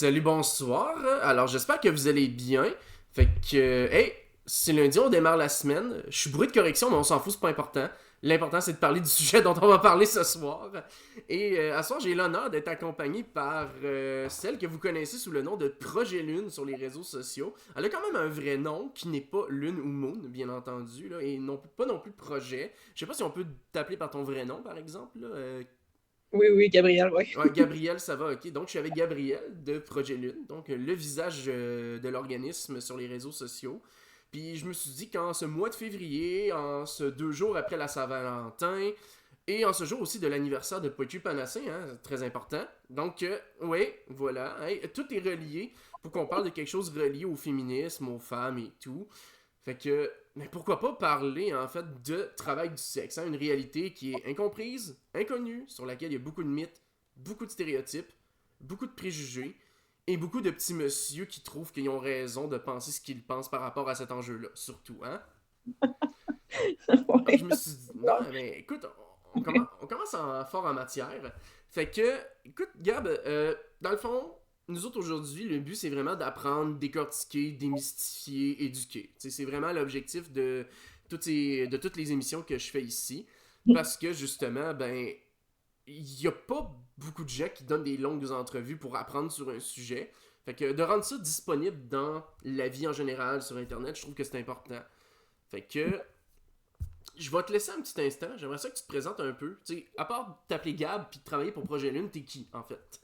Salut, bonsoir. Alors, j'espère que vous allez bien. Fait que, hey, c'est lundi, on démarre la semaine. Je suis bourré de correction, mais on s'en fout, c'est pas important. L'important, c'est de parler du sujet dont on va parler ce soir. Et à ce soir, j'ai l'honneur d'être accompagné par celle que vous connaissez sous le nom de Projet Lune sur les réseaux sociaux. Elle a quand même un vrai nom qui n'est pas Lune ou Moon, bien entendu, là, et non, pas non plus Projet. Je sais pas si on peut t'appeler par ton vrai nom, par exemple. Là. Oui, oui, Gabriel, oui. Ouais, Gabriel, ça va, ok. Donc, je suis avec Gabriel de Projet Lune, donc le visage de l'organisme sur les réseaux sociaux. Puis, je me suis dit qu'en ce mois de février, en ce 2 jours après la Saint-Valentin, et en ce jour aussi de l'anniversaire de Poitras Panassin, hein, très important. Donc, oui, voilà, hein, tout est relié pour qu'on parle de quelque chose relié au féminisme, aux femmes et tout. Fait que, mais pourquoi pas parler en fait de travail du sexe, hein, une réalité qui est incomprise, inconnue, sur laquelle il y a beaucoup de mythes, beaucoup de stéréotypes, beaucoup de préjugés et beaucoup de petits messieurs qui trouvent qu'ils ont raison de penser ce qu'ils pensent par rapport à cet enjeu-là, surtout, hein? Donc je Ouais. me suis dit, non, mais écoute, on commence fort en matière. Fait que, écoute, Gab, dans le fond, nous autres aujourd'hui, le but c'est vraiment d'apprendre, décortiquer, démystifier, éduquer. T'sais, c'est vraiment l'objectif de toutes les émissions que je fais ici. Parce que justement, ben, il n'y a pas beaucoup de gens qui donnent des longues entrevues pour apprendre sur un sujet. Fait que de rendre ça disponible dans la vie en général sur Internet, je trouve que c'est important. Fait que je vais te laisser un petit instant. J'aimerais ça que tu te présentes un peu. Tu sais, à part t'appeler Gab puis de travailler pour Projet Lune, t'es qui, en fait?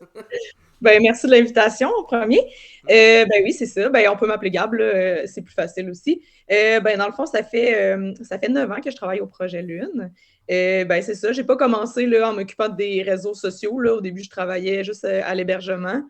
Ben, merci de l'invitation en premier. Ben oui, c'est ça. Ben, on peut m'appeler Gab, là, c'est plus facile aussi. Ben, dans le fond, ça fait 9 ans que je travaille au projet Lune. Ben, c'est ça. J'ai pas commencé là, en m'occupant des réseaux sociaux. Là. Au début, je travaillais juste à l'hébergement.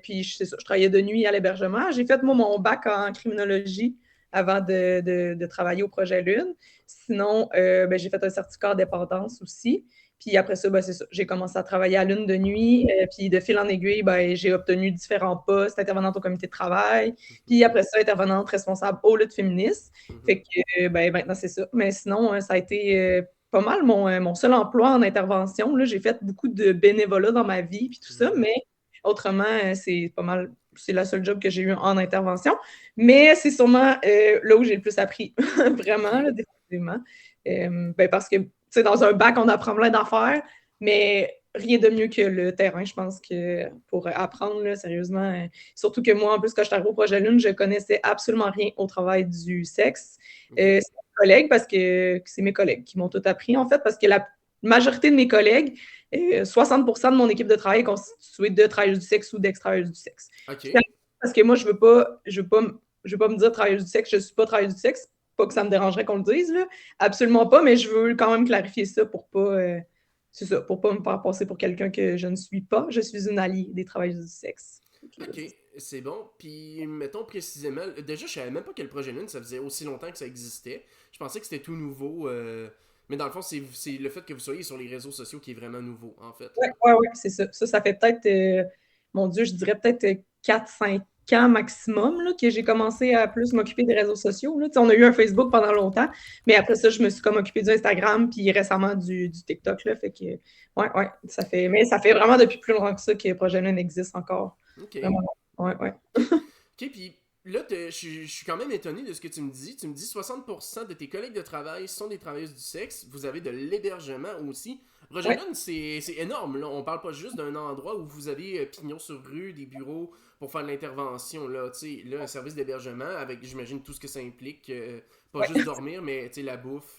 Puis, c'est ça, je travaillais de nuit à l'hébergement. J'ai fait, moi, mon bac en criminologie avant de travailler au projet Lune. Sinon, ben, j'ai fait un certificat en dépendance aussi. Puis après ça, ben, c'est ça. J'ai commencé à travailler à l'une de nuit. Puis de fil en aiguille, ben, j'ai obtenu différents postes, intervenante au comité de travail. Puis après ça, intervenante responsable au lutte féministe. Fait Mhm. que ben, maintenant, c'est ça. Mais sinon, ça a été pas mal mon seul emploi en intervention. Là, j'ai fait beaucoup de bénévolat dans ma vie, puis tout ça. Mhm. Mais autrement, c'est pas mal. C'est la seule job que j'ai eu en intervention. Mais c'est sûrement là où j'ai le plus appris. Vraiment, Ok. là, définitivement. Ben, parce que sais, dans un bac, on apprend plein d'affaires, mais rien de mieux que le terrain, je pense, que pour apprendre, là, sérieusement. Surtout que moi, en plus, quand je suis arrivée au projet Lune, je connaissais absolument rien au travail du sexe. Ok. C'est mes collègues, parce que c'est mes collègues qui m'ont tout appris, en fait, parce que la majorité de mes collègues, 60% de mon équipe de travail est constituée de travailleuses du sexe ou d'ex-travailleuses du sexe. Ok. Parce que moi, je veux pas me dire travailleuse du sexe, je ne suis pas travailleuse du sexe, pas que ça me dérangerait qu'on le dise, là. Absolument pas, mais je veux quand même clarifier ça pour pas, c'est ça, pour pas me faire passer pour quelqu'un que je ne suis pas. Je suis une alliée des travailleuses du sexe. Ok. C'est bon. Puis, mettons précisément. Déjà, je savais même pas que le Projet Lune, ça faisait aussi longtemps que ça existait. Je pensais que c'était tout nouveau. Mais dans le fond, c'est le fait que vous soyez sur les réseaux sociaux qui est vraiment nouveau, en fait, Ouais, là. ouais, ouais, c'est ça. Ça fait peut-être, mon Dieu, je dirais peut-être 4-5 ans maximum là, que j'ai commencé à plus m'occuper des réseaux sociaux. Là. Tu sais, on a eu un Facebook pendant longtemps, mais après ça, je me suis comme occupée du Instagram, puis récemment du TikTok. Là, fait que, ouais, ouais, mais ça fait vraiment depuis plus longtemps que ça que Projet Lune existe encore. Ok. Vraiment. Ouais, ouais. Ok. Ok, puis là, je suis quand même étonné de ce que tu me dis. Tu me dis 60% de tes collègues de travail sont des travailleuses du sexe. Vous avez de l'hébergement aussi. Ouais. Rogelon, c'est énorme. Là. On parle pas juste d'un endroit où vous avez pignon sur rue, des bureaux pour faire de l'intervention. Là, là, un service d'hébergement avec, j'imagine, tout ce que ça implique. Pas Ouais. juste dormir, mais la bouffe,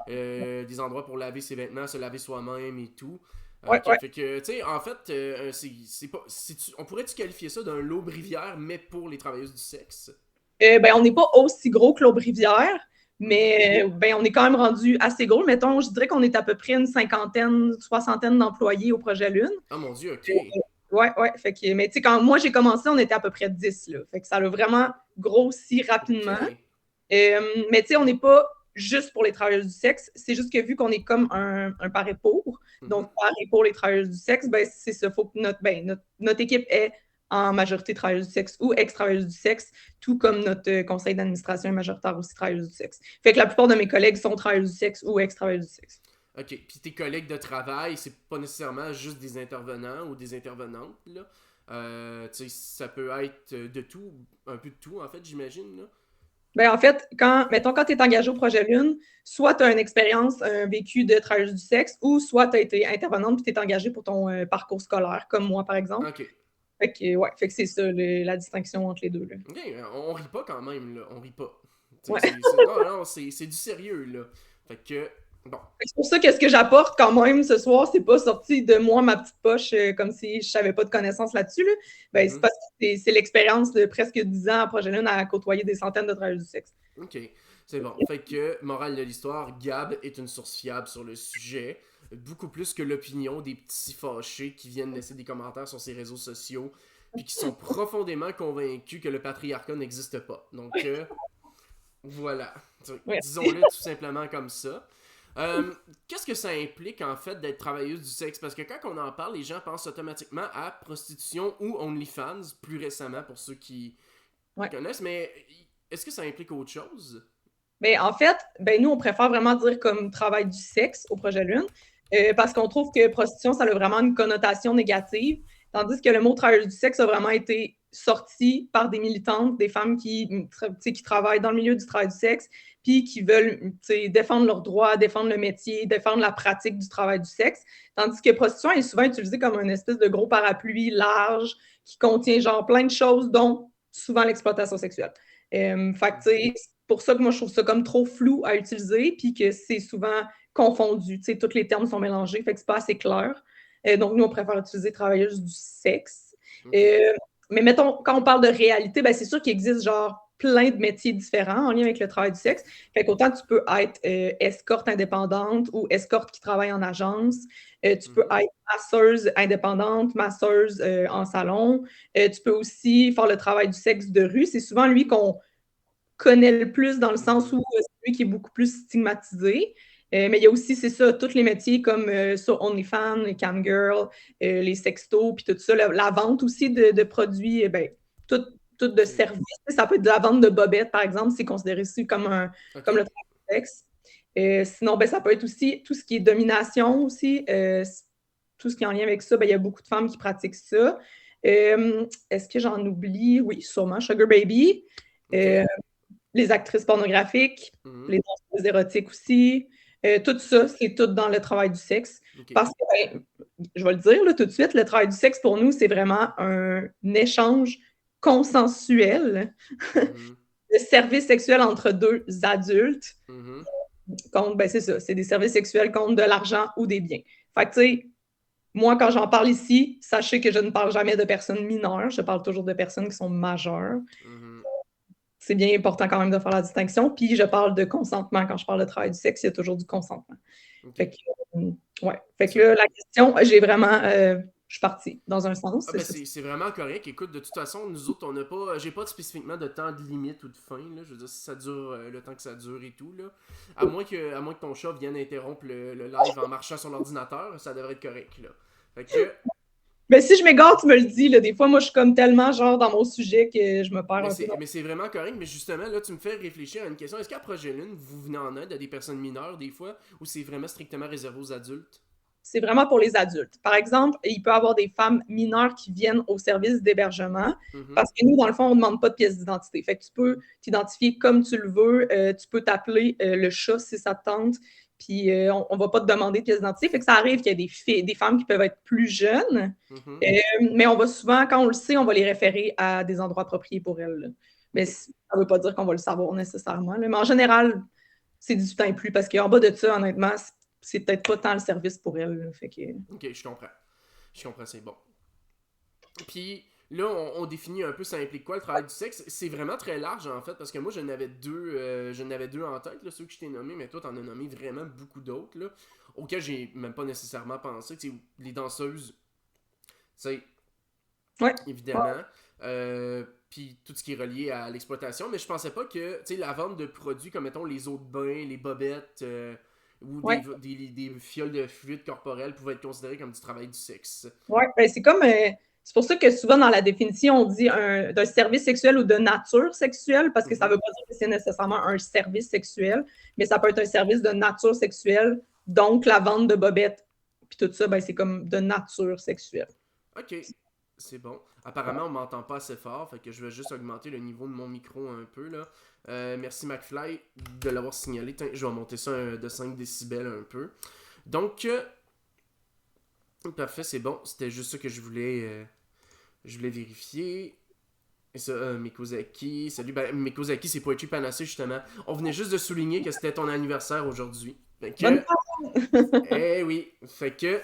des endroits pour laver ses vêtements, se laver soi-même et tout. Ouais, Ok, ouais. fait que, tu sais, en fait, c'est pas, on pourrait-tu qualifier ça d'un lot rivière, mais pour les travailleuses du sexe? Ben, on n'est pas aussi gros que l'Aubrivière, Mhm. mais ben, on est quand même rendu assez gros. Mettons, je dirais qu'on est à peu près une cinquantaine, soixantaine d'employés au projet Lune. Ah mon dieu, ok. Ouais, ouais. Fait que, mais tu sais, quand moi j'ai commencé, on était à peu près 10 là. Fait que ça a vraiment grossi Ok. rapidement. Mais tu sais, on n'est pas juste pour les travailleuses du sexe. C'est juste que vu qu'on est comme un paré pour, Mhm. donc paré pour les travailleuses du sexe, ben c'est ça. Faut que notre équipe est en majorité travailleuse du sexe ou ex-travailleuse du sexe, tout comme notre conseil d'administration est majoritaire aussi travailleuse du sexe. Fait que la plupart de mes collègues sont travailleuses du sexe ou ex-travailleuses du sexe. Ok, puis tes collègues de travail, c'est pas nécessairement juste des intervenants ou des intervenantes, là. Tu sais, ça peut être de tout, un peu de tout, en fait, j'imagine, là. Ben, en fait, mettons, quand tu es engagé au projet Lune, soit tu as une expérience, un vécu de travailleuse du sexe, ou soit tu as été intervenante et tu es engagé pour ton parcours scolaire, comme moi, par exemple. OK. Fait que, ouais, fait que c'est ça, la distinction entre les deux, là. OK, on rit pas quand même, là. On rit pas. Tu Ouais. sais, non, non, c'est du sérieux, là. Fait que, bon. C'est pour ça que ce que j'apporte quand même ce soir, c'est pas sorti de moi, ma petite poche, comme si je n'avais pas de connaissances là-dessus, là. Ben, c'est parce que c'est l'expérience de presque 10 ans à Projet Lune à côtoyer des centaines de travailleurs du sexe. OK, c'est bon. Fait que, morale de l'histoire, Gab est une source fiable sur le sujet. Beaucoup plus que l'opinion des petits fâchés qui viennent laisser des commentaires sur ses réseaux sociaux puis qui sont profondément convaincus que le patriarcat n'existe pas. Donc, voilà. Merci. Disons-le tout simplement comme ça. Qu'est-ce que ça implique en fait d'être travailleuse du sexe? Parce que quand on en parle, les gens pensent automatiquement à prostitution ou OnlyFans, plus récemment pour ceux qui Ouais. connaissent, mais est-ce que ça implique autre chose? Mais en fait, ben, nous, on préfère vraiment dire comme travail du sexe au projet Lune, parce qu'on trouve que prostitution, ça a vraiment une connotation négative, tandis que le mot travailleuse du sexe a vraiment été sorti par des militantes, des femmes qui travaillent dans le milieu du travail du sexe, puis qui veulent défendre leurs droits, défendre le métier, défendre la pratique du travail du sexe, tandis que prostitution est souvent utilisée comme une espèce de gros parapluie large qui contient genre plein de choses, dont souvent l'exploitation sexuelle. Fait que, tu sais, pour ça que moi, je trouve ça comme trop flou à utiliser, puis que c'est souvent confondu. Tu sais, tous les termes sont mélangés, fait que c'est pas assez clair. Donc, nous, on préfère utiliser travailleuse du sexe. Okay. Mais mettons, quand on parle de réalité, ben, c'est sûr qu'il existe genre plein de métiers différents en lien avec le travail du sexe. Fait qu'autant tu peux être escorte indépendante ou escorte qui travaille en agence. Tu peux être masseuse indépendante, masseuse en salon. Tu peux aussi faire le travail du sexe de rue. C'est souvent lui qu'on connaît le plus dans le sens où c'est lui qui est beaucoup plus stigmatisé. Mais il y a aussi, c'est ça, tous les métiers comme sur OnlyFans, les camgirls, les sextos, puis tout ça, la vente aussi de produits, ben, tout de Okay. services. Ça peut être de la vente de bobettes, par exemple, c'est considéré aussi comme Okay. le travail du sexe. Sinon, ben, ça peut être aussi tout ce qui est domination aussi, tout ce qui est en lien avec ça, ben, il y a beaucoup de femmes qui pratiquent ça. Est-ce que j'en oublie? Oui, sûrement. Sugar Baby. Okay. Les actrices pornographiques, les danseuses érotiques aussi. Tout ça, c'est tout dans le travail du sexe. Okay. Parce que, ben, je vais le dire là, tout de suite, le travail du sexe, pour nous, c'est vraiment un échange consensuel de services sexuels entre deux adultes. Contre, ben, c'est ça, c'est des services sexuels contre de l'argent ou des biens. Fait que, tu sais, moi, quand j'en parle ici, sachez que je ne parle jamais de personnes mineures, je parle toujours de personnes qui sont majeures. C'est bien important quand même de faire la distinction. Puis je parle de consentement. Quand je parle de travail du sexe, il y a toujours du consentement. Okay. Fait que, ouais. Fait que là, la question, j'ai vraiment. Je suis partie dans un sens. Ah ben c'est vraiment correct. Écoute, de toute façon, nous autres, on n'a pas. J'ai pas spécifiquement de temps de limite ou de fin. Là. Je veux dire, si ça dure le temps que ça dure et tout. Là. À moins que ton chat vienne interrompre le live en marchant sur l'ordinateur, ça devrait être correct. Là. Fait que. Mais si je m'égare, tu me le dis. Là. Des fois, moi, je suis comme tellement genre dans mon sujet que je me perds un peu. Mais c'est vraiment correct. Mais justement, là, tu me fais réfléchir à une question. Est-ce qu'à Projet Lune, vous venez en aide à des personnes mineures des fois, ou c'est vraiment strictement réservé aux adultes? C'est vraiment pour les adultes. Par exemple, il peut y avoir des femmes mineures qui viennent au service d'hébergement parce que nous, dans le fond, on ne demande pas de pièce d'identité. Fait que tu peux t'identifier comme tu le veux. Tu peux t'appeler le chat si ça te tente. Puis on ne va pas te demander de pièce d'identité. Fait que ça arrive qu'il y ait des femmes qui peuvent être plus jeunes. Mais on va souvent, quand on le sait, on va les référer à des endroits appropriés pour elles. Là. Mais ça ne veut pas dire qu'on va le savoir nécessairement. Là. Mais en général, c'est 18 ans et plus parce qu'en bas de ça, honnêtement, c'est peut-être pas tant le service pour elle. Là, fait que... Ok, je comprends. Je comprends, c'est bon. Puis là, on définit un peu ça implique quoi le travail du sexe. C'est vraiment très large en fait, parce que moi, j'en avais deux en tête, là, ceux que je t'ai nommés, mais toi, t'en as nommé vraiment beaucoup d'autres, là, auxquels j'ai même pas nécessairement pensé. Tu sais, les danseuses, tu sais, ouais. évidemment. Puis tout ce qui est relié à l'exploitation, mais je pensais pas que, tu sais, la vente de produits comme, mettons, les eaux de bain, les bobettes... ou des fioles de fluide corporel pouvaient être considérées comme du travail du sexe. Oui, ben c'est comme. C'est pour ça que souvent dans la définition, on dit d'un service sexuel ou de nature sexuelle, parce que ça ne veut pas dire que c'est nécessairement un service sexuel, mais ça peut être un service de nature sexuelle. Donc, la vente de bobettes, puis tout ça, ben, c'est comme de nature sexuelle. Ok. C'est bon. Apparemment, on m'entend pas assez fort, fait que je vais juste augmenter le niveau de mon micro un peu, là. Merci McFly de l'avoir signalé. Tiens, je vais monter ça de 5 décibels un peu. Donc, parfait, c'est bon. C'était juste ça que je voulais vérifier. Et ça, Mikozaki. Salut, ben, Mikozaki, c'est Poetry Panacée, justement. On venait juste de souligner que c'était ton anniversaire aujourd'hui. Fait que, Bonne fête! eh oui, fait que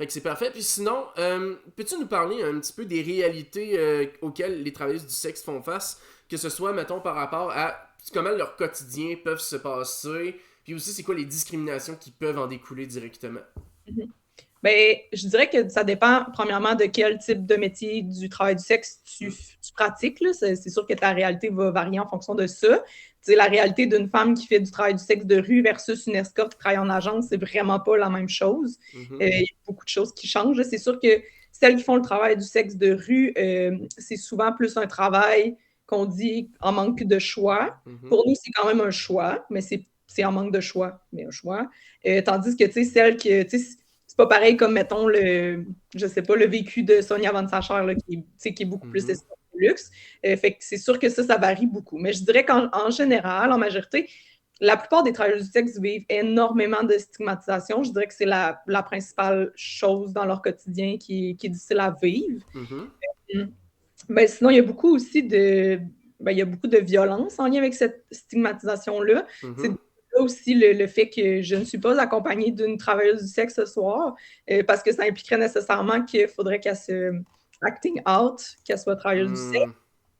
c'est parfait. Puis sinon, peux-tu nous parler un petit peu des réalités auxquelles les travailleuses du sexe font face, que ce soit, mettons, par rapport à comment leur quotidien peuvent se passer, puis aussi c'est quoi les discriminations qui peuvent en découler directement. Ben, je dirais que ça dépend, premièrement, de quel type de métier du travail du sexe tu pratiques. Là. C'est sûr que ta réalité va varier en fonction de ça. Tu sais, la réalité d'une femme qui fait du travail du sexe de rue versus une escorte qui travaille en agence, c'est vraiment pas la même chose. Il y a beaucoup de choses qui changent. C'est sûr que celles qui font le travail du sexe de rue, c'est souvent plus un travail qu'on dit en manque de choix. Pour nous, c'est quand même un choix, mais c'est en manque de choix, mais un choix. Tandis que, tu sais, celles que, tu sais, c'est pas pareil comme, mettons, je sais pas, le vécu de Sonia Von Sacher, là, qui est beaucoup plus escorte de luxe. Fait que c'est sûr que ça varie beaucoup. Mais je dirais qu'en général, en majorité, la plupart des travailleurs du sexe vivent énormément de stigmatisation. Je dirais que c'est la principale chose dans leur quotidien qui est difficile à vivre. Ben, sinon, il y a beaucoup aussi il y a beaucoup de violence en lien avec cette stigmatisation-là. C'est là aussi le fait que je ne suis pas accompagnée d'une travailleuse du sexe ce soir, parce que ça impliquerait nécessairement qu'il faudrait qu'elle se acting out, qu'elle soit travailleuse du sexe.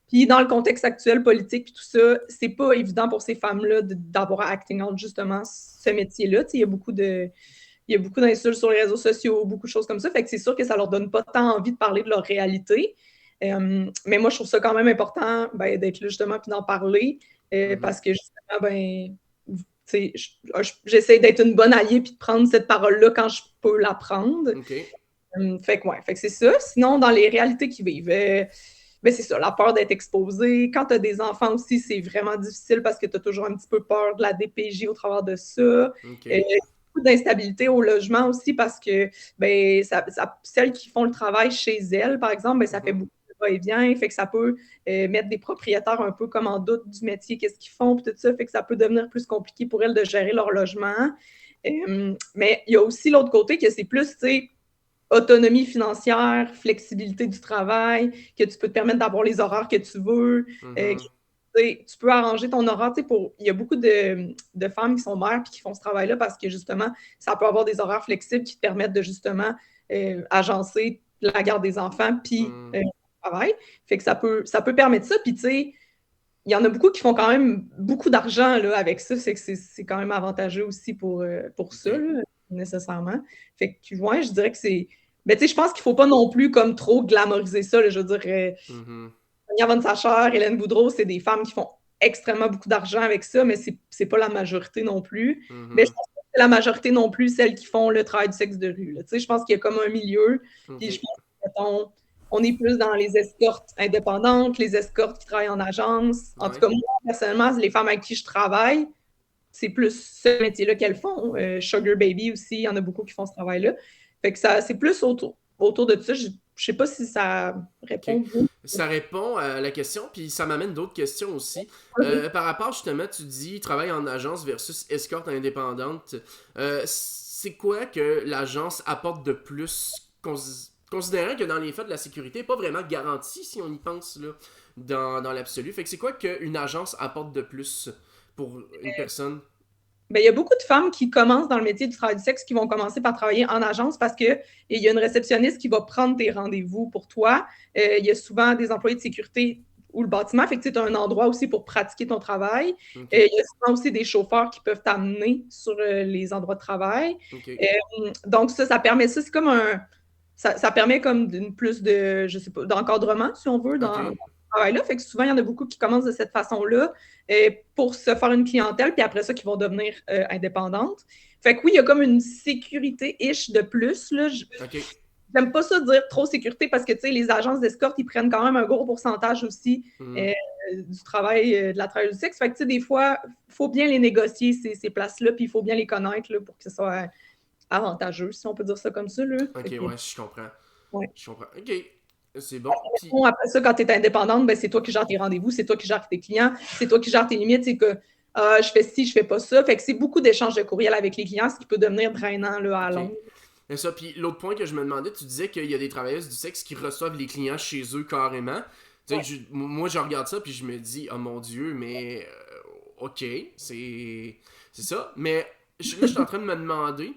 Puis dans le contexte actuel politique puis tout ça, c'est pas évident pour ces femmes-là d'avoir à acting out justement ce métier-là. Il y a beaucoup d'insultes sur les réseaux sociaux, beaucoup de choses comme ça. Fait que c'est sûr que ça leur donne pas tant envie de parler de leur réalité. Mais moi, je trouve ça quand même important d'être là justement puis d'en parler, parce que justement, j'essaie d'être une bonne alliée puis de prendre cette parole-là quand je peux la prendre. Fait que c'est ça. Sinon, dans les réalités qu'ils vivent, c'est ça, la peur d'être exposé. Quand tu as des enfants aussi, c'est vraiment difficile parce que tu as toujours un petit peu peur de la DPJ au travers de ça. Beaucoup d'instabilité au logement aussi parce que celles qui font le travail chez elles, par exemple, ça fait beaucoup de va-et-vient, fait que ça peut mettre des propriétaires un peu comme en doute du métier, qu'est-ce qu'ils font, puis tout ça, fait que ça peut devenir plus compliqué pour elles de gérer leur logement. Mais il y a aussi l'autre côté que c'est plus, tu sais, autonomie financière, flexibilité du travail, que tu peux te permettre d'avoir les horaires que tu veux, tu peux arranger ton horaire. Il y a beaucoup de femmes qui sont mères et qui font ce travail-là parce que justement, ça peut avoir des horaires flexibles qui te permettent de justement agencer la garde des enfants puis le travail. Fait que ça peut permettre ça. Puis tu sais, il y en a beaucoup qui font quand même beaucoup d'argent là, avec ça. C'est quand même avantageux aussi pour ça, là, nécessairement. Fait que ouais, je dirais que c'est. Mais tu sais, je pense qu'il ne faut pas non plus comme trop glamouriser ça. Là, je veux dire, Sonia Von Sacher, Hélène Boudreau, c'est des femmes qui font extrêmement beaucoup d'argent avec ça, mais c'est pas la majorité non plus. Mais je pense pas que c'est la majorité non plus celles qui font le travail du sexe de rue. Tu sais, je pense qu'il y a comme un milieu. Puis je pense que, mettons, on est plus dans les escortes indépendantes, les escortes qui travaillent en agence. En tout cas, moi, personnellement, les femmes avec qui je travaille, c'est plus ce métier-là qu'elles font. Sugar Baby aussi, il y en a beaucoup qui font ce travail-là. Fait que c'est plus autour de ça. Je sais pas si ça répond. Ça répond à la question, puis ça m'amène d'autres questions aussi. Par rapport, justement, tu dis travail en agence versus escorte indépendante. C'est quoi que l'agence apporte de plus, considérant que dans les faits de la sécurité n'est pas vraiment garantie, si on y pense là, dans l'absolu. Fait que c'est quoi qu'une agence apporte de plus pour une personne? Il y a beaucoup de femmes qui commencent dans le métier du travail du sexe qui vont commencer par travailler en agence parce qu'il y a une réceptionniste qui va prendre tes rendez-vous pour toi. Il y a souvent des employés de sécurité ou le bâtiment, fait que tu as un endroit aussi pour pratiquer ton travail. Il y a souvent aussi des chauffeurs qui peuvent t'amener sur les endroits de travail. Donc ça permet ça, c'est comme ça permet comme plus de, je sais pas, d'encadrement, si on veut, dans ce travail-là. Fait que souvent, il y en a beaucoup qui commencent de cette façon-là pour se faire une clientèle, puis après ça, qui vont devenir indépendantes. Fait que oui, il y a comme une sécurité-ish de plus, là. J'aime pas ça dire trop sécurité parce que, tu sais, les agences d'escorte, ils prennent quand même un gros pourcentage aussi du travail de la travailleuse du sexe. Fait que, tu sais, des fois, il faut bien les négocier, ces places-là, puis il faut bien les connaître là, pour que ce soit avantageux, si on peut dire ça comme ça. Là. Ok, ouais, je comprends. Ouais. Je comprends. OK, c'est bon. Puis, Bon, après ça, quand tu es indépendante, ben, c'est toi qui gères tes rendez-vous, c'est toi qui gères tes clients, c'est toi qui gères tes limites. C'est que je fais ci, je fais pas ça. Fait que c'est beaucoup d'échanges de courriel avec les clients, ce qui peut devenir drainant là, à OK. long. C'est ça. Puis l'autre point que je me demandais, tu disais qu'il y a des travailleuses du sexe qui reçoivent les clients chez eux carrément. Tu sais, Ouais. moi, je regarde ça, puis je me dis, oh mon Dieu, mais OK, c'est ça. Mais là, je suis en train de me demander,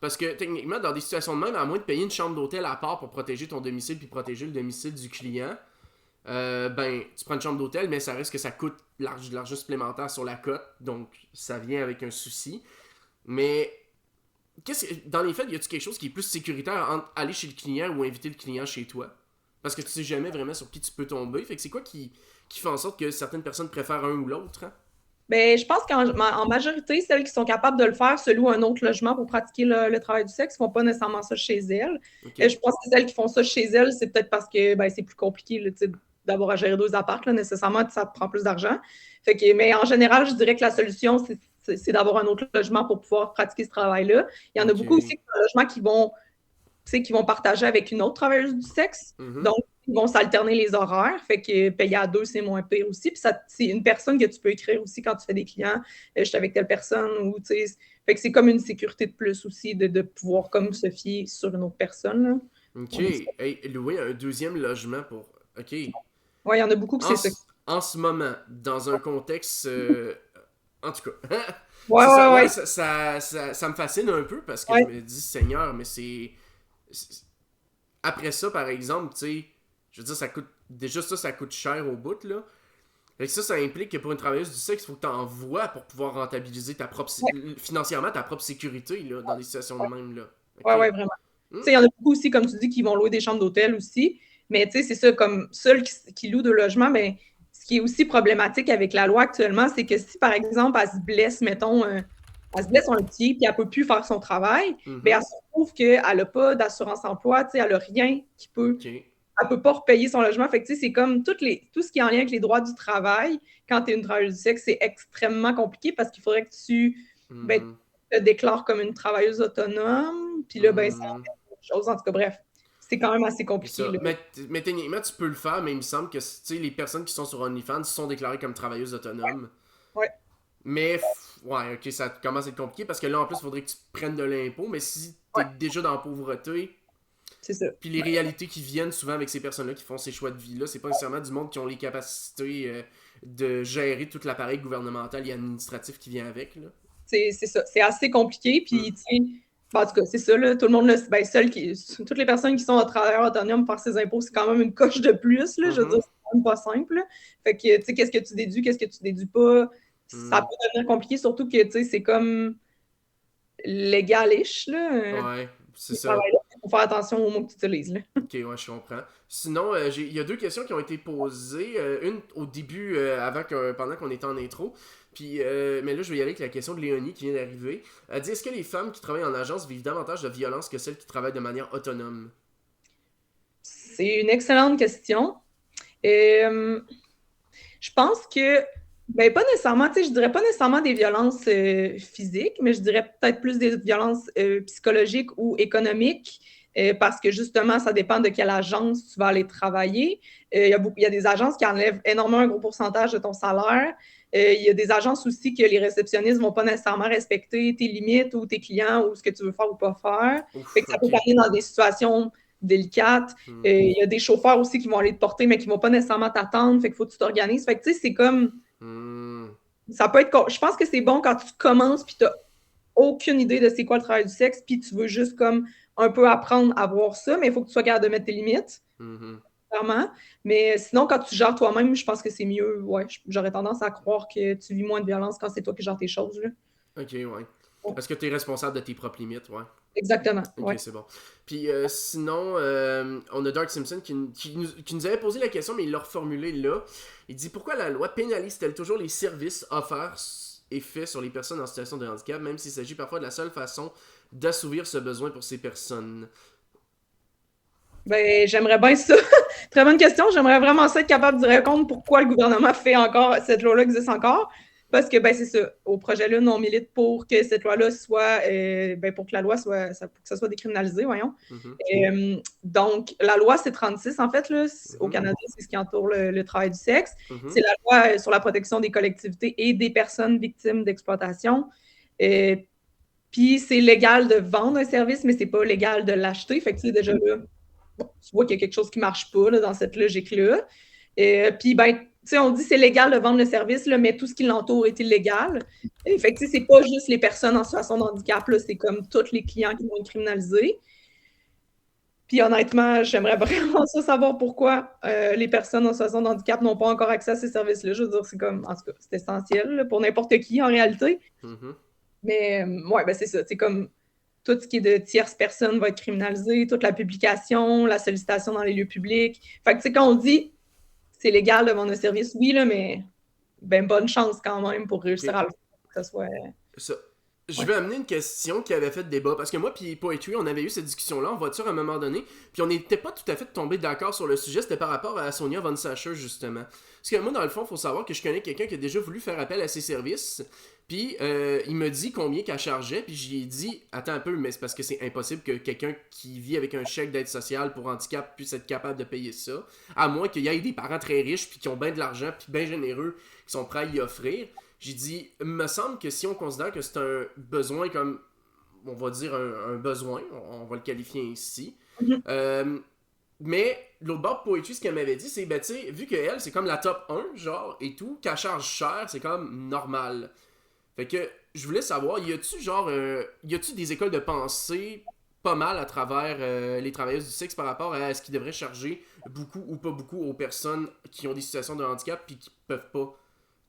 parce que techniquement, dans des situations de même, à moins de payer une chambre d'hôtel à part pour protéger ton domicile puis protéger le domicile du client, ben, tu prends une chambre d'hôtel, mais ça reste que ça coûte de l'argent supplémentaire sur la cote, donc ça vient avec un souci. Mais dans les faits, y a-t-il quelque chose qui est plus sécuritaire entre aller chez le client ou inviter le client chez toi? Parce que tu sais jamais vraiment sur qui tu peux tomber. Fait que c'est quoi qui fait en sorte que certaines personnes préfèrent un ou l'autre? Hein? Ben, je pense qu'en majorité, celles qui sont capables de le faire se louent un autre logement pour pratiquer le travail du sexe, ne font pas nécessairement ça chez elles. Ok. Je pense que celles qui font ça chez elles, c'est peut-être parce que ben, c'est plus compliqué là, d'avoir à gérer 2 apparts. Là, nécessairement, ça prend plus d'argent. Mais en général, je dirais que la solution, c'est d'avoir un autre logement pour pouvoir pratiquer ce travail-là. Il y en a Ok. beaucoup aussi qui ont un logement qui vont partager avec une autre travailleuse du sexe. Mhm. Donc, ils vont s'alterner les horaires. Fait que payer à 2, c'est moins pire aussi. Puis c'est une personne que tu peux écrire aussi quand tu fais des clients. Je suis avec telle personne. Fait que c'est comme une sécurité de plus aussi de pouvoir comme se fier sur une autre personne. Là. Ok. On est... Hey, louer un deuxième logement pour. Ok. Ouais, il y en a beaucoup que En, c'est ça. en ce moment, dans un contexte. En tout cas. Ouais, C'est ça, ouais, ouais, ouais. ça me fascine un peu parce que je Ouais. me dis, Seigneur, mais après ça, par exemple, tu sais, je veux dire, ça coûte. Déjà, ça coûte cher au bout, là. Fait que ça implique que pour une travailleuse du sexe, il faut que tu envoies pour pouvoir rentabiliser financièrement ta propre sécurité, là, dans des situations de même, là. Ouais, Ok. ouais, vraiment. Hmm. Il y en a beaucoup aussi, comme tu dis, qui vont louer des chambres d'hôtel aussi. Mais c'est ça, comme ceux qui louent de logements, ben, ce qui est aussi problématique avec la loi actuellement, c'est que si, par exemple, elle se blesse, mettons, elle se blesse un pied, puis elle ne peut plus faire son travail, ben, Mhm. elle se trouve qu'elle n'a pas d'assurance emploi, elle n'a rien qui peut. Ok. Elle ne peut pas repayer son logement. Fait que, c'est comme tout ce qui est en lien avec les droits du travail, quand tu es une travailleuse du sexe, c'est extrêmement compliqué parce qu'il faudrait que tu ben, Mhm. te déclares comme une travailleuse autonome. Puis là, ben, ça Mhm. fait autre chose. En tout cas, bref, c'est quand même assez C'est compliqué. ça. Là. Mais techniquement, tu peux le faire, mais il me semble que tu sais, les personnes qui sont sur OnlyFans sont déclarées comme travailleuses autonomes. Ouais, Mais, ouais, ok, ça commence à être compliqué parce que là, en plus, il faudrait que tu prennes de l'impôt. Mais si t'es ouais, déjà dans la pauvreté, c'est ça. puis les réalités qui viennent souvent avec ces personnes-là qui font ces choix de vie-là, c'est pas nécessairement du monde qui ont les capacités de gérer tout l'appareil gouvernemental et administratif qui vient avec. Là. C'est ça. C'est assez compliqué. Mm. Puis, tu sais, en tout cas, c'est ça. Là, tout le monde, là, ben, toutes les personnes qui sont travailleurs autonomes par ces impôts, c'est quand même une coche de plus. Là, je veux dire, Mhm. c'est quand même pas simple. Là. Fait que, tu sais, qu'est-ce que tu déduis, qu'est-ce que tu déduis pas, ça Mm. peut devenir compliqué, surtout que, tu sais, c'est comme légalish, là, Ouais, c'est ce ça. travail-là. Il faut faire attention aux mots que tu utilises, là. Ok, ouais, je comprends. Sinon, il y a deux questions qui ont été posées. Une au début, pendant qu'on était en intro. Puis, mais là, je vais y aller avec la question de Léonie qui vient d'arriver. Elle dit, est-ce que les femmes qui travaillent en agence vivent davantage de violence que celles qui travaillent de manière autonome? C'est une excellente question. Euh, je pense que, ben, pas nécessairement, tu sais, je dirais pas nécessairement des violences physiques, mais je dirais peut-être plus des violences psychologiques ou économiques, parce que justement, ça dépend de quelle agence tu vas aller travailler. Il y a des agences qui enlèvent énormément un gros pourcentage de ton salaire. Il y a des agences aussi que les réceptionnistes vont pas nécessairement respecter tes limites ou tes clients ou ce que tu veux faire ou pas faire. Fait Ouf, que ça peut ok. t'amener dans des situations délicates. Hmm. Il y a des chauffeurs aussi qui vont aller te porter, mais qui ne vont pas nécessairement t'attendre. Fait qu'il faut que tu t'organises. Fait que, tu sais, c'est comme. Hmm. Ça peut être. Je pense que c'est bon quand tu commences puis tu n'as aucune idée de c'est quoi le travail du sexe, puis tu veux juste comme un peu apprendre à voir ça, mais il faut que tu sois capable de mettre tes limites, Mhm. clairement. Mais sinon, quand tu gères toi-même, je pense que c'est mieux. Ouais, j'aurais tendance à croire que tu vis moins de violence quand c'est toi qui gères tes choses. Là. Ok, ouais. Ouais. Parce que tu es responsable de tes propres limites, ouais. Exactement. Ok, Ouais. c'est bon. Puis sinon, on a Dark Simpson qui nous avait posé la question, mais il l'a reformulé là. Il dit pourquoi la loi pénalise-t-elle toujours les services offerts et faits sur les personnes en situation de handicap, même s'il s'agit parfois de la seule façon d'assouvir ce besoin pour ces personnes? Ben, j'aimerais bien ça. Très bonne question. J'aimerais vraiment ça être capable de répondre pourquoi le gouvernement fait encore, cette loi-là existe encore. Parce que, ben, c'est ça. Au projet Lune, on milite pour que cette loi-là soit, pour que la loi soit, pour que ça soit décriminalisé, voyons. Donc, la loi C-36, en fait, là, au Canada, c'est ce qui entoure le travail du sexe. C'est la loi sur la protection des collectivités et des personnes victimes d'exploitation. Puis, c'est légal de vendre un service, mais c'est pas légal de l'acheter. Fait que, tu sais, déjà là, bon, tu vois qu'il y a quelque chose qui marche pas là, dans cette logique-là. Puis, ben, tu sais, on dit que c'est légal de vendre le service, là, mais tout ce qui l'entoure est illégal. Fait que, tu sais, c'est pas juste les personnes en situation de handicap, là, c'est comme tous les clients qui vont être criminalisés. Puis honnêtement, j'aimerais vraiment ça savoir pourquoi les personnes en situation de handicap n'ont pas encore accès à ces services-là. Je veux dire, c'est comme, en tout cas, c'est essentiel là, pour n'importe qui en réalité. Mais ouais, ben c'est ça. C'est comme tout ce qui est de tierces personnes va être criminalisé, toute la publication, la sollicitation dans les lieux publics. Fait que, tu sais, quand on dit c'est légal de vendre un service, oui, là, mais ben, bonne chance quand même pour réussir à le faire, que ce soit. Ça. Je vais amener une question qui avait fait débat, parce que moi puis Poetry, on avait eu cette discussion-là en voiture à un moment donné, puis on n'était pas tout à fait tombé d'accord sur le sujet, c'était par rapport à Sonia Von Sacher, justement. Parce que moi, dans le fond, il faut savoir que je connais quelqu'un qui a déjà voulu faire appel à ses services, puis il me dit combien qu'elle chargeait, puis j'y ai dit, attends un peu, mais c'est parce que c'est impossible que quelqu'un qui vit avec un chèque d'aide sociale pour handicap puisse être capable de payer ça, à moins qu'il y ait des parents très riches, puis qui ont bien de l'argent, puis bien généreux, qui sont prêts à y offrir. J'ai dit, il me semble que si on considère que c'est un besoin comme, on va dire un besoin, on va le qualifier ainsi. Mais l'autre bord de Poetry, ce qu'elle m'avait dit, c'est, ben tu sais, vu qu'elle, c'est comme la top 1, genre, et tout, qu'elle charge cher, c'est comme normal. Fait que, je voulais savoir, y a-tu des écoles de pensée pas mal à travers les travailleuses du sexe par rapport à ce qu'ils devraient charger beaucoup ou pas beaucoup aux personnes qui ont des situations de handicap puis qui peuvent pas,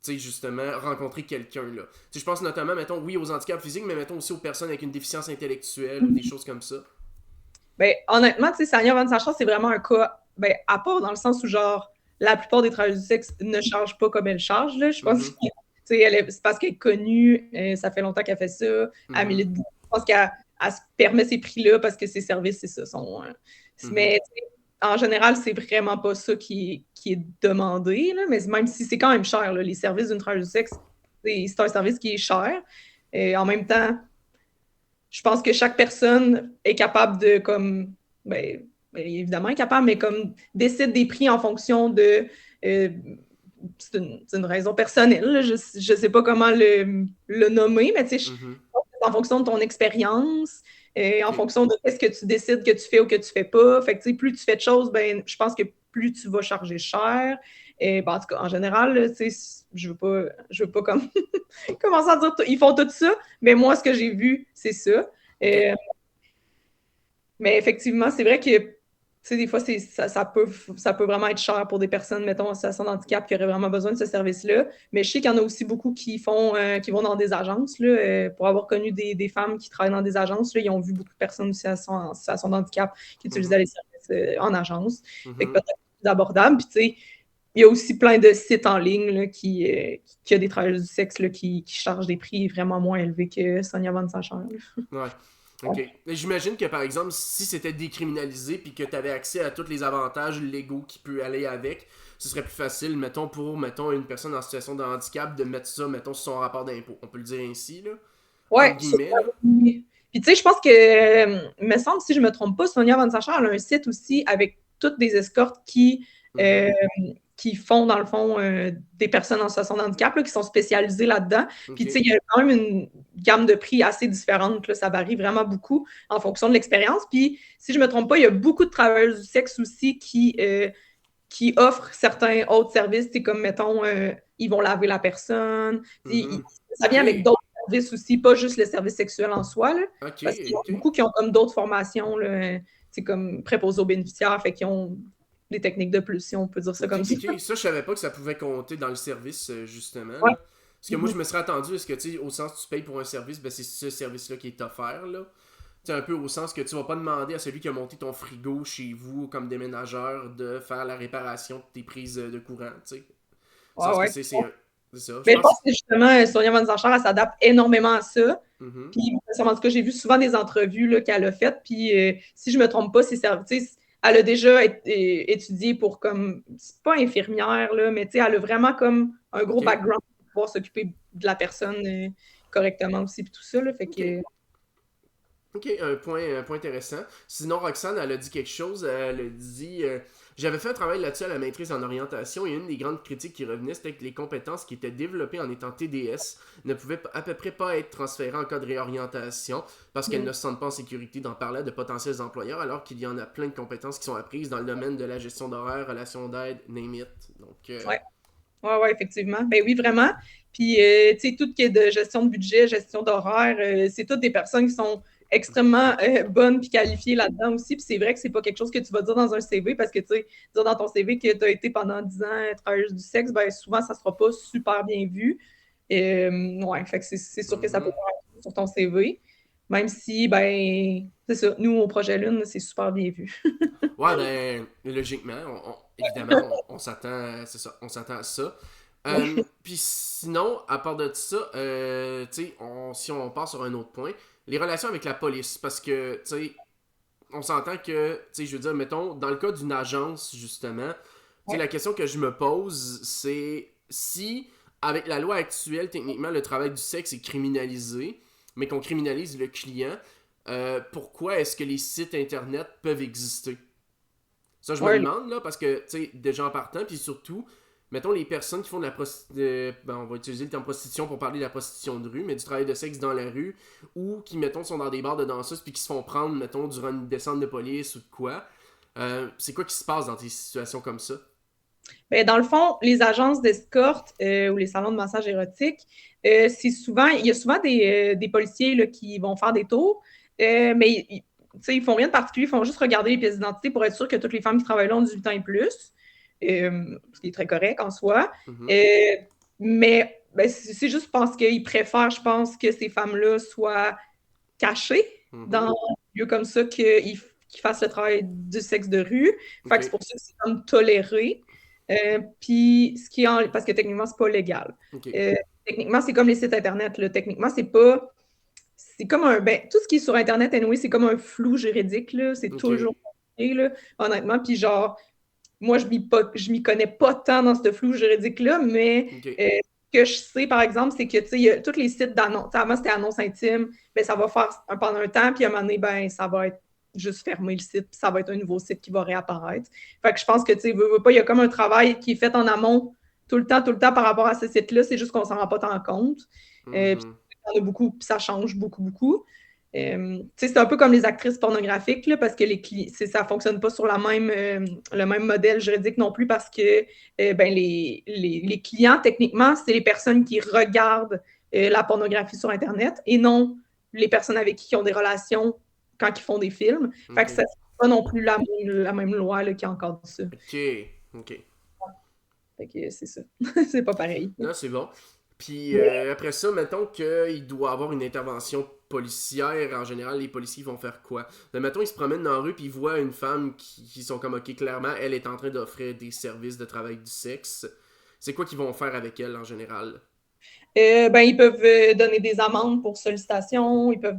tu sais, justement, rencontrer quelqu'un, là. Tu sais, je pense notamment, mettons, oui, aux handicaps physiques, mais mettons aussi aux personnes avec une déficience intellectuelle ou des choses comme ça. Ben, honnêtement, tu sais, Sonia Van Sacher, c'est vraiment un cas, ben, à part dans le sens où, genre, la plupart des travailleurs du sexe ne chargent pas comme elle charge, là. Je pense que, tu sais, c'est parce qu'elle est connue, ça fait longtemps qu'elle fait ça, elle milite beaucoup. Je pense qu'elle se permet ces prix-là parce que ses services, c'est ça, sont... Mais, en général, c'est vraiment pas ça qui est demandé, là, mais même si c'est quand même cher, là, les services d'une travailleuse du sexe, c'est un service qui est cher. Et en même temps, je pense que chaque personne est capable de, comme, ben, évidemment capable, mais comme décide des prix en fonction de... c'est une raison personnelle, là, je ne sais pas comment le nommer, mais tu sais, en fonction de ton expérience, en fonction de ce que tu décides que tu fais ou que tu fais pas. Fait que, plus tu fais de choses, ben, je pense que plus tu vas charger cher. Et, ben, en tout cas, en général, là, je veux pas comme commencer à dire ils font tout ça, mais moi, ce que j'ai vu, c'est ça. Mais effectivement, c'est vrai que des fois, ça peut vraiment être cher pour des personnes, mettons, en situation de handicap qui auraient vraiment besoin de ce service-là. Mais je sais qu'il y en a aussi beaucoup qui vont dans des agences. Là, pour avoir connu des femmes qui travaillent dans des agences, là, ils ont vu beaucoup de personnes en situation de handicap qui utilisaient les services en agence. Fait que peut-être plus abordable. Puis, tu sais, il y a aussi plein de sites en ligne là, qui a des travailleurs du sexe là, qui chargent des prix vraiment moins élevés que Sonia Von Sacher. Ouais. Ok. J'imagine que par exemple, si c'était décriminalisé puis que tu avais accès à tous les avantages légaux qui peuvent aller avec, ce serait plus facile, mettons, pour une personne en situation de handicap de mettre ça, mettons, sur son rapport d'impôt. On peut le dire ainsi, là. Ouais. Puis tu sais, je pense que, me semble, si je me trompe pas, Sonia Von Sacher, elle a un site aussi avec toutes des escortes qui font, dans le fond, des personnes en situation de handicap, là, qui sont spécialisées là-dedans. Puis, tu sais, il y a quand même une gamme de prix assez différente. Là, ça varie vraiment beaucoup en fonction de l'expérience. Puis, si je ne me trompe pas, il y a beaucoup de travailleurs du sexe aussi qui offrent certains autres services, comme, mettons, ils vont laver la personne. Ça vient avec d'autres services aussi, pas juste le service sexuel en soi. Là, parce qu'il y a beaucoup qui ont comme d'autres formations, là, comme préposés aux bénéficiaires, fait qu'ils ont des techniques de plus, si on peut dire ça comme ça. Ça, je savais pas que ça pouvait compter dans le service, justement. Ouais. Parce que moi, je me serais attendu à ce que, tu sais, au sens que tu payes pour un service, ben c'est ce service-là qui est offert, là. Tu sais, un peu au sens que tu vas pas demander à celui qui a monté ton frigo chez vous, comme déménageur, de faire la réparation de tes prises de courant, tu sais. C'est ça. Mais je pense que justement, Sonia Von Sacher, elle s'adapte énormément à ça. Puis, en tout cas, j'ai vu souvent des entrevues là, qu'elle a faites. Puis, si je me trompe pas, elle a déjà étudié pour comme, c'est pas infirmière, là, mais elle a vraiment comme un gros background pour pouvoir s'occuper de la personne correctement aussi, puis tout ça, là, fait Ok. que... Ok, un point intéressant. Sinon, Roxane, elle a dit quelque chose. Elle a dit j'avais fait un travail là-dessus à la maîtrise en orientation et une des grandes critiques qui revenait, c'était que les compétences qui étaient développées en étant TDS ne pouvaient à peu près pas être transférées en cas de réorientation parce qu'elles ne se sentent pas en sécurité d'en parler à de potentiels employeurs, alors qu'il y en a plein de compétences qui sont apprises dans le domaine de la gestion d'horaire, relations d'aide, name it. Donc, Ouais. Ouais, effectivement. Ben oui, vraiment. Puis, tu sais, tout ce qui est de gestion de budget, gestion d'horaire, c'est toutes des personnes qui sont extrêmement bonnes puis qualifiées là-dedans aussi. Puis c'est vrai que c'est pas quelque chose que tu vas dire dans un CV parce que, tu sais, dire dans ton CV que tu as été pendant 10 ans travailleuse du sexe, ben souvent, ça sera pas super bien vu. Ouais, fait que c'est sûr que ça peut faire sur ton CV. Même si, ben, c'est ça, nous, au Projet Lune, c'est super bien vu. ouais, ben, logiquement, évidemment, on s'attend, c'est ça, on s'attend à ça. Puis sinon, à part de ça, tu sais, si on part sur un autre point, les relations avec la police, parce que, tu sais, on s'entend que, tu sais, je veux dire, mettons, dans le cas d'une agence, justement, tu sais, Ouais. la question que je me pose, c'est si, avec la loi actuelle, techniquement, le travail du sexe est criminalisé, mais qu'on criminalise le client, pourquoi est-ce que les sites internet peuvent exister? Ça, je me Ouais, demande, là, parce que, tu sais, déjà en partant, puis surtout, mettons les personnes qui font de la prostitution, ben, on va utiliser le terme prostitution pour parler de la prostitution de rue, mais du travail de sexe dans la rue, ou qui, mettons, sont dans des bars de danseuses, puis qui se font prendre, mettons, durant une descente de police ou de quoi. C'est quoi qui se passe dans des situations comme ça? ben, dans le fond, les agences d'escorte ou les salons de massage érotique, c'est souvent, il y a souvent des policiers là, qui vont faire des tours, mais ils font rien de particulier, ils font juste regarder les pièces d'identité pour être sûr que toutes les femmes qui travaillent là ont 18 ans et plus, ce qui est très correct en soi. Mhm, Euh, mais ben, c'est juste parce qu'ils préfèrent, je pense, que ces femmes-là soient cachées dans mhm, un lieu comme ça qu'ils fassent le travail du sexe de rue. Fait ok, que c'est pour ça que c'est comme toléré. Puis, parce que techniquement, c'est pas légal. ok, Euh, Techniquement, c'est comme les sites Internet. Là. Techniquement, c'est pas. C'est comme un. Ben, tout ce qui est sur Internet, anyway, c'est comme un flou juridique. Là. C'est ok, toujours compliqué, là, honnêtement. Puis, genre, moi, je m'y connais pas tant dans ce flou juridique-là, mais ok, ce que je sais, par exemple, c'est que, tu sais, il y a tous les sites d'annonces. Avant, c'était annonce intime, ben, ça va faire pendant un temps, puis à un moment donné, ben, ça va être juste fermé le site, puis ça va être un nouveau site qui va réapparaître. Fait que je pense que, tu sais, veux pas, il y a comme un travail qui est fait en amont tout le temps par rapport à ce site-là, c'est juste qu'on s'en rend pas tant compte. Puis, mhm, il y en a beaucoup, puis ça change beaucoup, beaucoup. C'est un peu comme les actrices pornographiques, là, parce que ça ne fonctionne pas sur le même modèle juridique non plus, parce que ben, les clients, techniquement, c'est les personnes qui regardent la pornographie sur Internet et non les personnes avec qui ils ont des relations quand ils font des films. Fait que ok, ça n'est pas non plus la même loi là, qui encadre ça. ok, ok. Fait que c'est ça. C'est pas pareil. Là, c'est bon. Puis après ça, mettons qu'il doit avoir une intervention policière. En général, les policiers vont faire quoi? Mettons, ils se promènent dans la rue puis ils voient une femme qui sont comme, ok, clairement, elle est en train d'offrir des services de travail du sexe. C'est quoi qu'ils vont faire avec elle en général? Ben, ils peuvent donner des amendes pour sollicitation, ils peuvent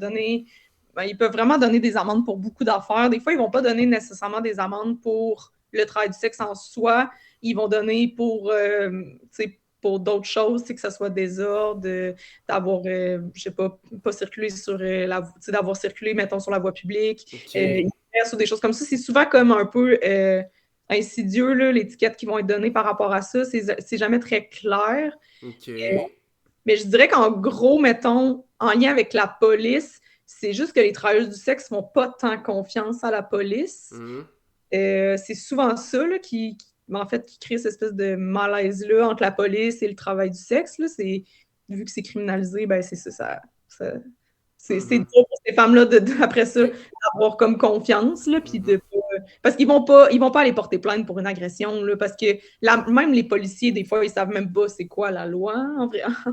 vraiment donner des amendes pour beaucoup d'affaires. Des fois, ils ne vont pas donner nécessairement des amendes pour le travail du sexe en soi. Ils vont donner pour d'autres choses, que ce soit désordre, d'avoir, je sais pas circulé sur d'avoir circulé, mettons, sur la voie publique, Ok, ou des choses comme ça. C'est souvent comme un peu insidieux, là, l'étiquette qui vont être données par rapport à ça. C'est jamais très clair. ok. Mais je dirais qu'en gros, mettons, en lien avec la police, c'est juste que les travailleuses du sexe font pas tant confiance à la police. Mhm, C'est souvent ça là, en fait, qui crée cette espèce de malaise-là entre la police et le travail du sexe. Là. Vu que c'est criminalisé, ben c'est ça, c'est dur mhm. pour ces femmes-là, après ça, Ok. d'avoir comme confiance, là, puis Mhm. parce qu'ils vont pas aller porter plainte pour une agression, là, parce que même les policiers, des fois, ils savent même pas c'est quoi la loi,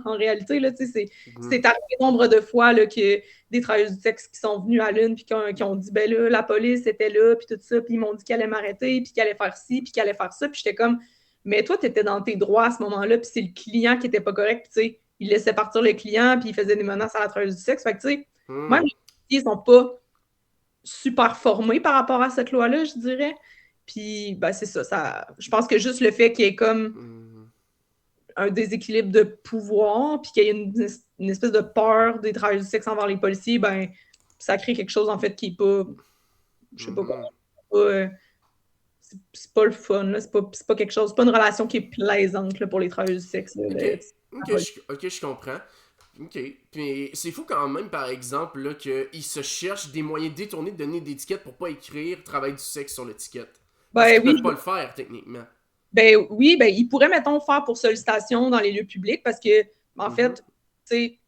en réalité, là, tu sais, Mhm. c'est arrivé nombre de fois, là, que des travailleurs du sexe qui sont venus à l'une, puis qui ont dit, ben là, la police était là, puis tout ça, puis ils m'ont dit qu'elle allait m'arrêter, puis qu'elle allait faire ci, puis qu'elle allait faire ça, puis j'étais comme, mais toi, tu étais dans tes droits à ce moment-là, puis c'est le client qui était pas correct, tu sais, il laissait partir le client, puis il faisait des menaces à la travailleuse du sexe. Fait que, tu sais, même Mhm. les policiers sont pas super formés par rapport à cette loi-là, je dirais. Puis, ben, c'est ça, Je pense que juste le fait qu'il y ait comme Mhm. un déséquilibre de pouvoir, puis qu'il y ait une espèce de peur des travailleurs du sexe envers les policiers, ben, ça crée quelque chose, en fait, qui est pas, je sais pas comment, c'est pas le fun, là. C'est pas quelque chose, c'est pas une relation qui est plaisante là, pour les travailleurs du sexe. Là, je comprends. Ok. Puis c'est fou quand même, par exemple, là, qu'ils se cherchent des moyens détournés de donner d'étiquette pour pas écrire travail du sexe sur l'étiquette. Parce qu'ils peuvent pas le faire, techniquement. Ben oui, ben ils pourraient, mettons, faire pour sollicitation dans les lieux publics parce que, en fait, tu sais,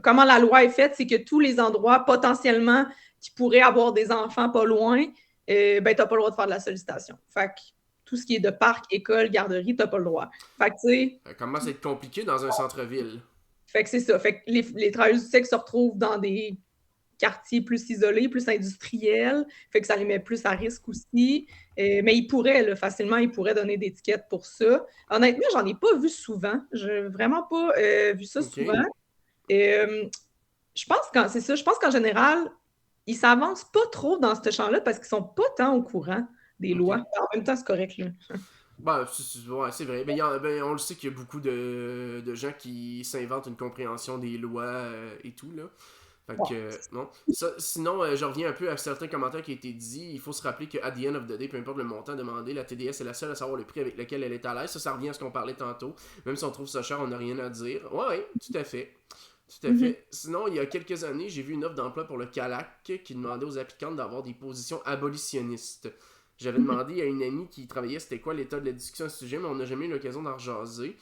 comment la loi est faite, c'est que tous les endroits potentiellement qui pourraient avoir des enfants pas loin, ben t'as pas le droit de faire de la sollicitation. Fait que tout ce qui est de parc, école, garderie, t'as pas le droit. Fait que, tu sais... Ça commence à être compliqué dans un centre-ville. Fait que c'est ça. Fait que les travailleurs du sexe se retrouvent dans des quartiers plus isolés, plus industriels. Fait que ça les met plus à risque aussi. Mais ils pourraient, là, facilement, ils pourraient donner des étiquettes pour ça. Honnêtement, j'en ai pas vu souvent. J'ai vraiment pas vu ça souvent. Je pense c'est ça. Je pense qu'en général, ils s'avancent pas trop dans ce champ-là parce qu'ils sont pas tant au courant des lois. En même temps, c'est correct, là. Ben, ouais, c'est vrai. Mais on le sait qu'il y a beaucoup de gens qui s'inventent une compréhension des lois et tout, là. Fait que, non. Sinon, je reviens un peu à certains commentaires qui ont été dit. Il faut se rappeler qu'à the end of the day, peu importe le montant demandé, la TDS est la seule à savoir le prix avec lequel elle est à l'aise. Ça revient à ce qu'on parlait tantôt. Même si on trouve ça cher, on n'a rien à dire. Ouais, tout à fait. Tout à fait. Sinon, il y a quelques années, j'ai vu une offre d'emploi pour le CALAC qui demandait aux applicants d'avoir des positions abolitionnistes. J'avais demandé à une amie qui travaillait c'était quoi l'état de la discussion à ce sujet, mais on n'a jamais eu l'occasion d'en rejaser.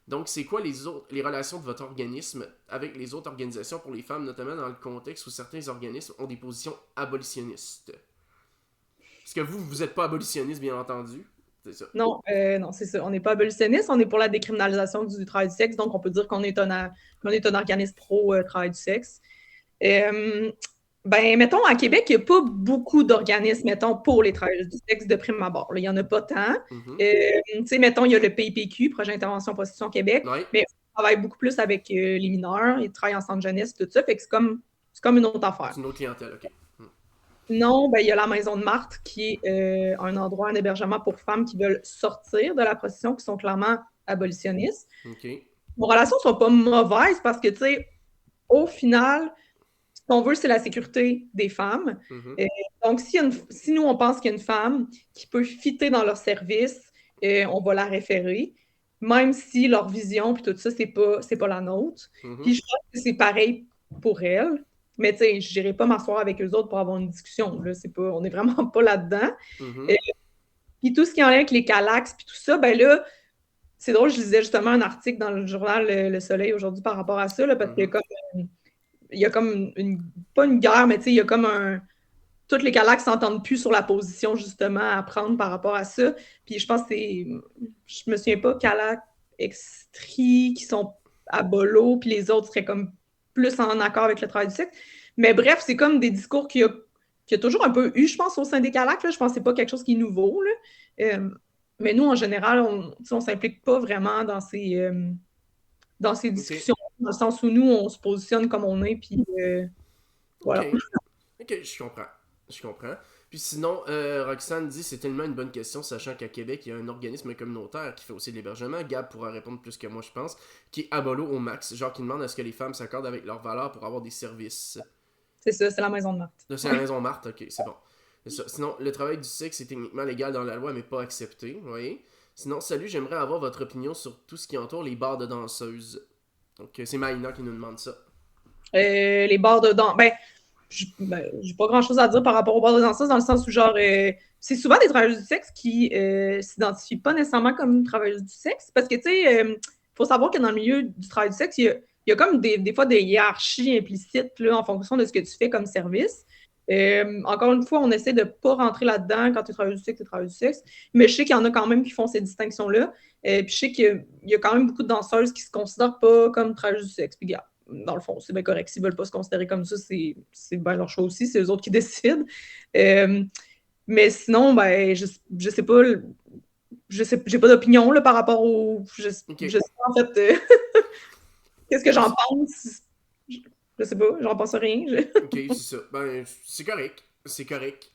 Donc, c'est quoi les relations de votre organisme avec les autres organisations pour les femmes, notamment dans le contexte où certains organismes ont des positions abolitionnistes? Parce que vous n'êtes pas abolitionniste, bien entendu. C'est ça. Non, non, c'est ça. On n'est pas abolitionniste, on est pour la décriminalisation du travail du sexe, donc on peut dire qu'on est un organisme pro-travail du sexe. Ben, mettons, à Québec, il n'y a pas beaucoup d'organismes, mettons, pour les travailleurs du sexe de prime abord. Il n'y en a pas tant. Tu sais, mettons, il y a le PIPQ, Projet Intervention Prostitution Québec, mais on travaille beaucoup plus avec les mineurs, ils travaillent en centre jeunesse, tout ça, fait que c'est comme une autre affaire. C'est une autre clientèle, OK. Non, ben, il y a la Maison de Marthe, qui est un endroit, un hébergement pour femmes qui veulent sortir de la prostitution, qui sont clairement abolitionnistes. Nos relations ne sont pas mauvaises parce que, tu sais, au final, ce qu'on veut, c'est la sécurité des femmes. Donc, si nous, on pense qu'il y a une femme qui peut fitter dans leur service, on va la référer, même si leur vision puis tout ça, c'est pas la nôtre. Puis je pense que c'est pareil pour elle. Mais tu sais, je n'irai pas m'asseoir avec eux autres pour avoir une discussion. Là, on n'est vraiment pas là-dedans. Puis tout ce qui est en lien avec les calax puis tout ça, ben là, c'est drôle, je lisais justement un article dans le journal Le Soleil aujourd'hui par rapport à ça, là, parce qu'il y a comme pas une guerre, mais tu sais, il y a comme toutes les calax s'entendent plus sur la position justement à prendre par rapport à ça. Puis je pense que je me souviens pas, calax extri qui sont à bolo, puis les autres seraient comme plus en accord avec le travail du sexe. Mais bref, c'est comme des discours qu'il y a toujours un peu eu, je pense, au sein des calax. Là. Je pense que c'est pas quelque chose qui est nouveau. Là. Mais nous, en général, on s'implique pas vraiment dans ces discussions, dans le sens où nous, on se positionne comme on est, puis voilà. Ok, je comprends. Puis sinon, Roxane dit c'est tellement une bonne question, sachant qu'à Québec, il y a un organisme communautaire qui fait aussi de l'hébergement. Gab pourra répondre plus que moi, je pense, qui est Abolo au max. Genre qui demande à ce que les femmes s'accordent avec leurs valeurs pour avoir des services. C'est ça, c'est la Maison de Marthe. C'est la Maison Marthe, ok, c'est bon. C'est ça. Sinon, le travail du sexe est techniquement légal dans la loi, mais pas accepté, vous voyez. Sinon, salut, j'aimerais avoir votre opinion sur tout ce qui entoure les bars de danseuses. Donc, c'est Maïna qui nous demande ça. Les bars de danse, j'ai pas grand chose à dire par rapport aux bars de danseuses, dans le sens où, genre, c'est souvent des travailleuses du sexe qui s'identifient pas nécessairement comme travailleuses du sexe, parce que, tu sais, faut savoir que dans le milieu du travail du sexe, il y a comme des fois des hiérarchies implicites là, en fonction de ce que tu fais comme service. Encore une fois, on essaie de pas rentrer là-dedans quand tu es travailleuse du sexe, tu es travailleuse du sexe, mais je sais qu'il y en a quand même qui font ces distinctions-là. Puis je sais qu'il y a quand même beaucoup de danseuses qui se considèrent pas comme travailleuses du sexe. Puis, gars, dans le fond, c'est bien correct. S'ils veulent pas se considérer comme ça, c'est bien leur choix aussi. C'est eux autres qui décident. Mais sinon, ben, je sais pas. J'ai pas d'opinion là, par rapport au. Je sais pas, en fait, qu'est-ce que j'en pense. Je sais pas, j'en pense rien. Ok, c'est ça. Ben, c'est correct. C'est correct.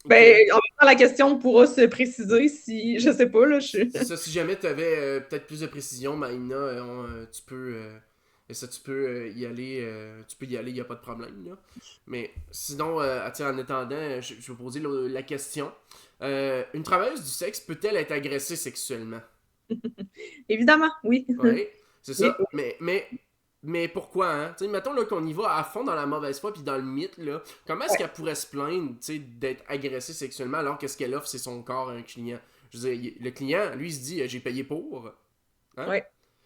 Ok. Ben, en même temps, la question pourra se préciser si, je sais pas, là, C'est ça, si jamais tu avais peut-être plus de précision, Maïna, tu peux. Et ça, tu peux y aller. Tu peux y aller, il n'y a pas de problème. Là. Mais sinon, tiens, en attendant, je vais poser la question. Une travailleuse du sexe peut-elle être agressée sexuellement? Évidemment, oui. Ouais, c'est Oui, ça. Mais pourquoi, hein? Tu sais, mettons là, qu'on y va à fond dans la mauvaise foi puis dans le mythe, là. Comment est-ce ouais, qu'elle pourrait se plaindre, tu sais, d'être agressée sexuellement alors que ce qu'elle offre, c'est son corps à un client? Je veux dire, le client, lui, il se dit, j'ai payé pour. Hein? ouais.